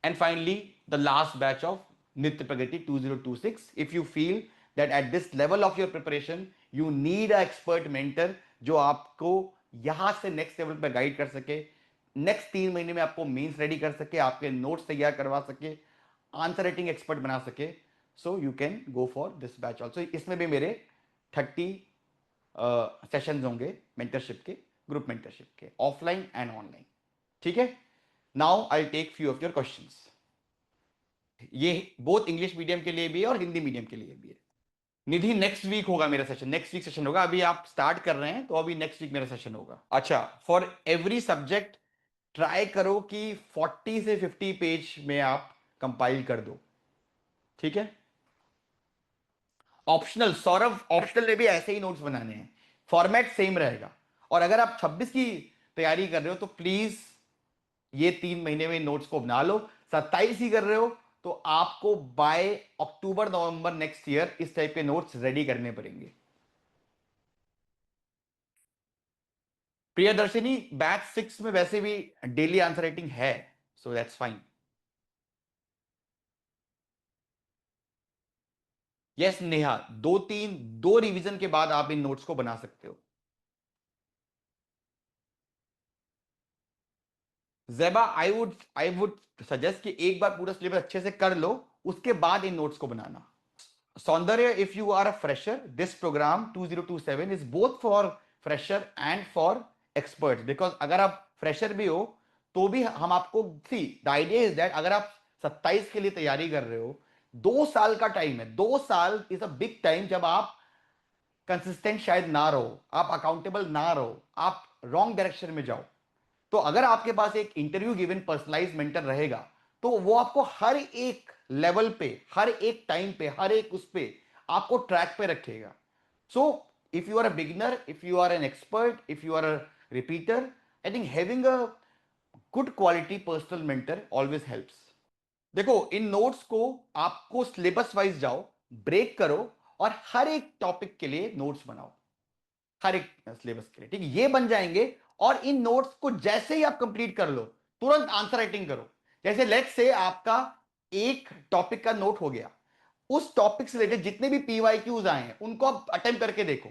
A: And finally, the last batch of Nitya Pragati 2026. If you feel that at this level of your preparation, you need a expert mentor जो आपको यहां से नेक्स्ट लेवल पे गाइड कर सके, नेक्स्ट 3 महीने में आपको मेंस रेडी कर सके, आपके नोट्स तैयार करवा सके, आंसर राइटिंग एक्सपर्ट बना सके, so you can go for this batch also. इसमें भी मेरे 30 सेशंस होंगे मेंटरशिप के, ग्रुप मेंटरशिप के, ऑफलाइन एंड ऑनलाइन. ठीक है. Now I take few of your questions. ये बोथ इंग्लिश मीडियम के लिए भी है और हिंदी मीडियम के लिए भी है. निधि, नेक्स्ट वीक होगा मेरा सेशन, नेक्स्ट वीक सेशन होगा. अभी आप स्टार्ट कर रहे हैं तो अभी नेक्स्ट वीक मेरा सेशन होगा. अच्छा, फॉर एवरी सब्जेक्ट ट्राई करो कि 40 से 50 पेज में आप कंपाइल कर दो. ठीक है. ऑप्शनल, सौरभ, ऑप्शनल में भी ऐसे ही नोट्स बनाने हैं, फॉर्मेट सेम रहेगा. और अगर आप 26 की तैयारी कर रहे हो तो प्लीज ये 3 महीने में नोट्स को बना लो. 27 ही कर रहे हो तो आपको बाय अक्टूबर नवंबर नेक्स्ट ईयर इस टाइप के नोट्स रेडी करने पड़ेंगे. प्रियदर्शिनी, बैच 6 में वैसे भी डेली आंसर राइटिंग है, so that's fine. Yes Neha, दो रिवीजन के बाद आप इन नोट्स को बना सकते हो. ज़ेबा, आई वुड सजेस्ट कि एक बार पूरा सिलेबस अच्छे से कर लो, उसके बाद इन नोट्स को बनाना. सौंदर्य, if you are a fresher, this program 2027 is both for fresher and for experts. Because अगर आप fresher भी हो तो भी हम आपको, see the idea is that अगर आप 27 के लिए तैयारी कर रहे हो, 2 साल का टाइम है. 2 साल इज अ बिग टाइम. जब आप कंसिस्टेंट शायद ना रहो, आप अकाउंटेबल ना रहो, आप रॉन्ग डायरेक्शन में जाओ, तो अगर आपके पास एक इंटरव्यू गिवन पर्सनलाइज मेंटर रहेगा, तो वो आपको हर एक लेवल पे, हर एक टाइम पे, हर एक उस पे आपको ट्रैक पे रखेगा. So if you are a beginner, if you are an expert, if you are a repeater, I think having a good quality personal mentor always helps. देखो, इन नोट्स को आपको सिलेबस वाइज जाओ, ब्रेक करो और हर एक टॉपिक के लिए नोट्स बनाओ, हर एक सिलेबस के लिए. ठीक है, ये बन जाएंगे. और इन नोट्स को जैसे ही आप कंप्लीट कर लो, तुरंत आंसर राइटिंग करो. जैसे लेट्स से आपका एक टॉपिक का नोट हो गया, उस टॉपिक से रिलेटेड जितने भी पीवाईक्यूज आए हैं उनको आप अटेम्प्ट करके देखो.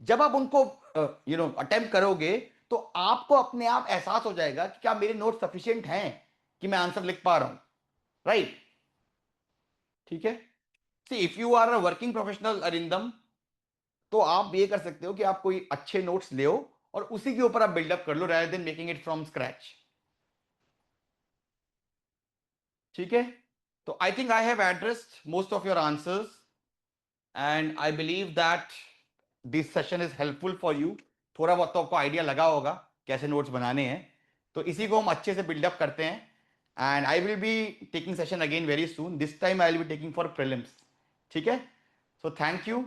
A: जब आप उनको अटेम्प्ट करोगे, तो आपको अपने आप एहसास हो जाएगा कि क्या मेरे नोट सफिशिएंट हैं कि मैं आंसर लिख पा रहा हूं. राइट? ठीक है. See, if you are a working professional Arindam, तो आप ये कर सकते हो कि आप कोई अच्छे नोट्स ले और उसी के ऊपर आप बिल्डअप कर लो, rather then making it from scratch. ठीक है. तो I think I have addressed most of your answers and I believe that this session is helpful for you. थोड़ा बहुत तो आपको आइडिया लगा होगा कैसे नोट्स बनाने हैं. तो इसी को हम अच्छे से बिल्डअप करते हैं. And I will be taking session again very soon. This time I will be taking for prelims. ठीक है. So thank you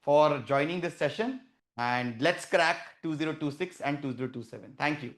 A: for joining this session, and let's crack 2026 and 2027. Thank you.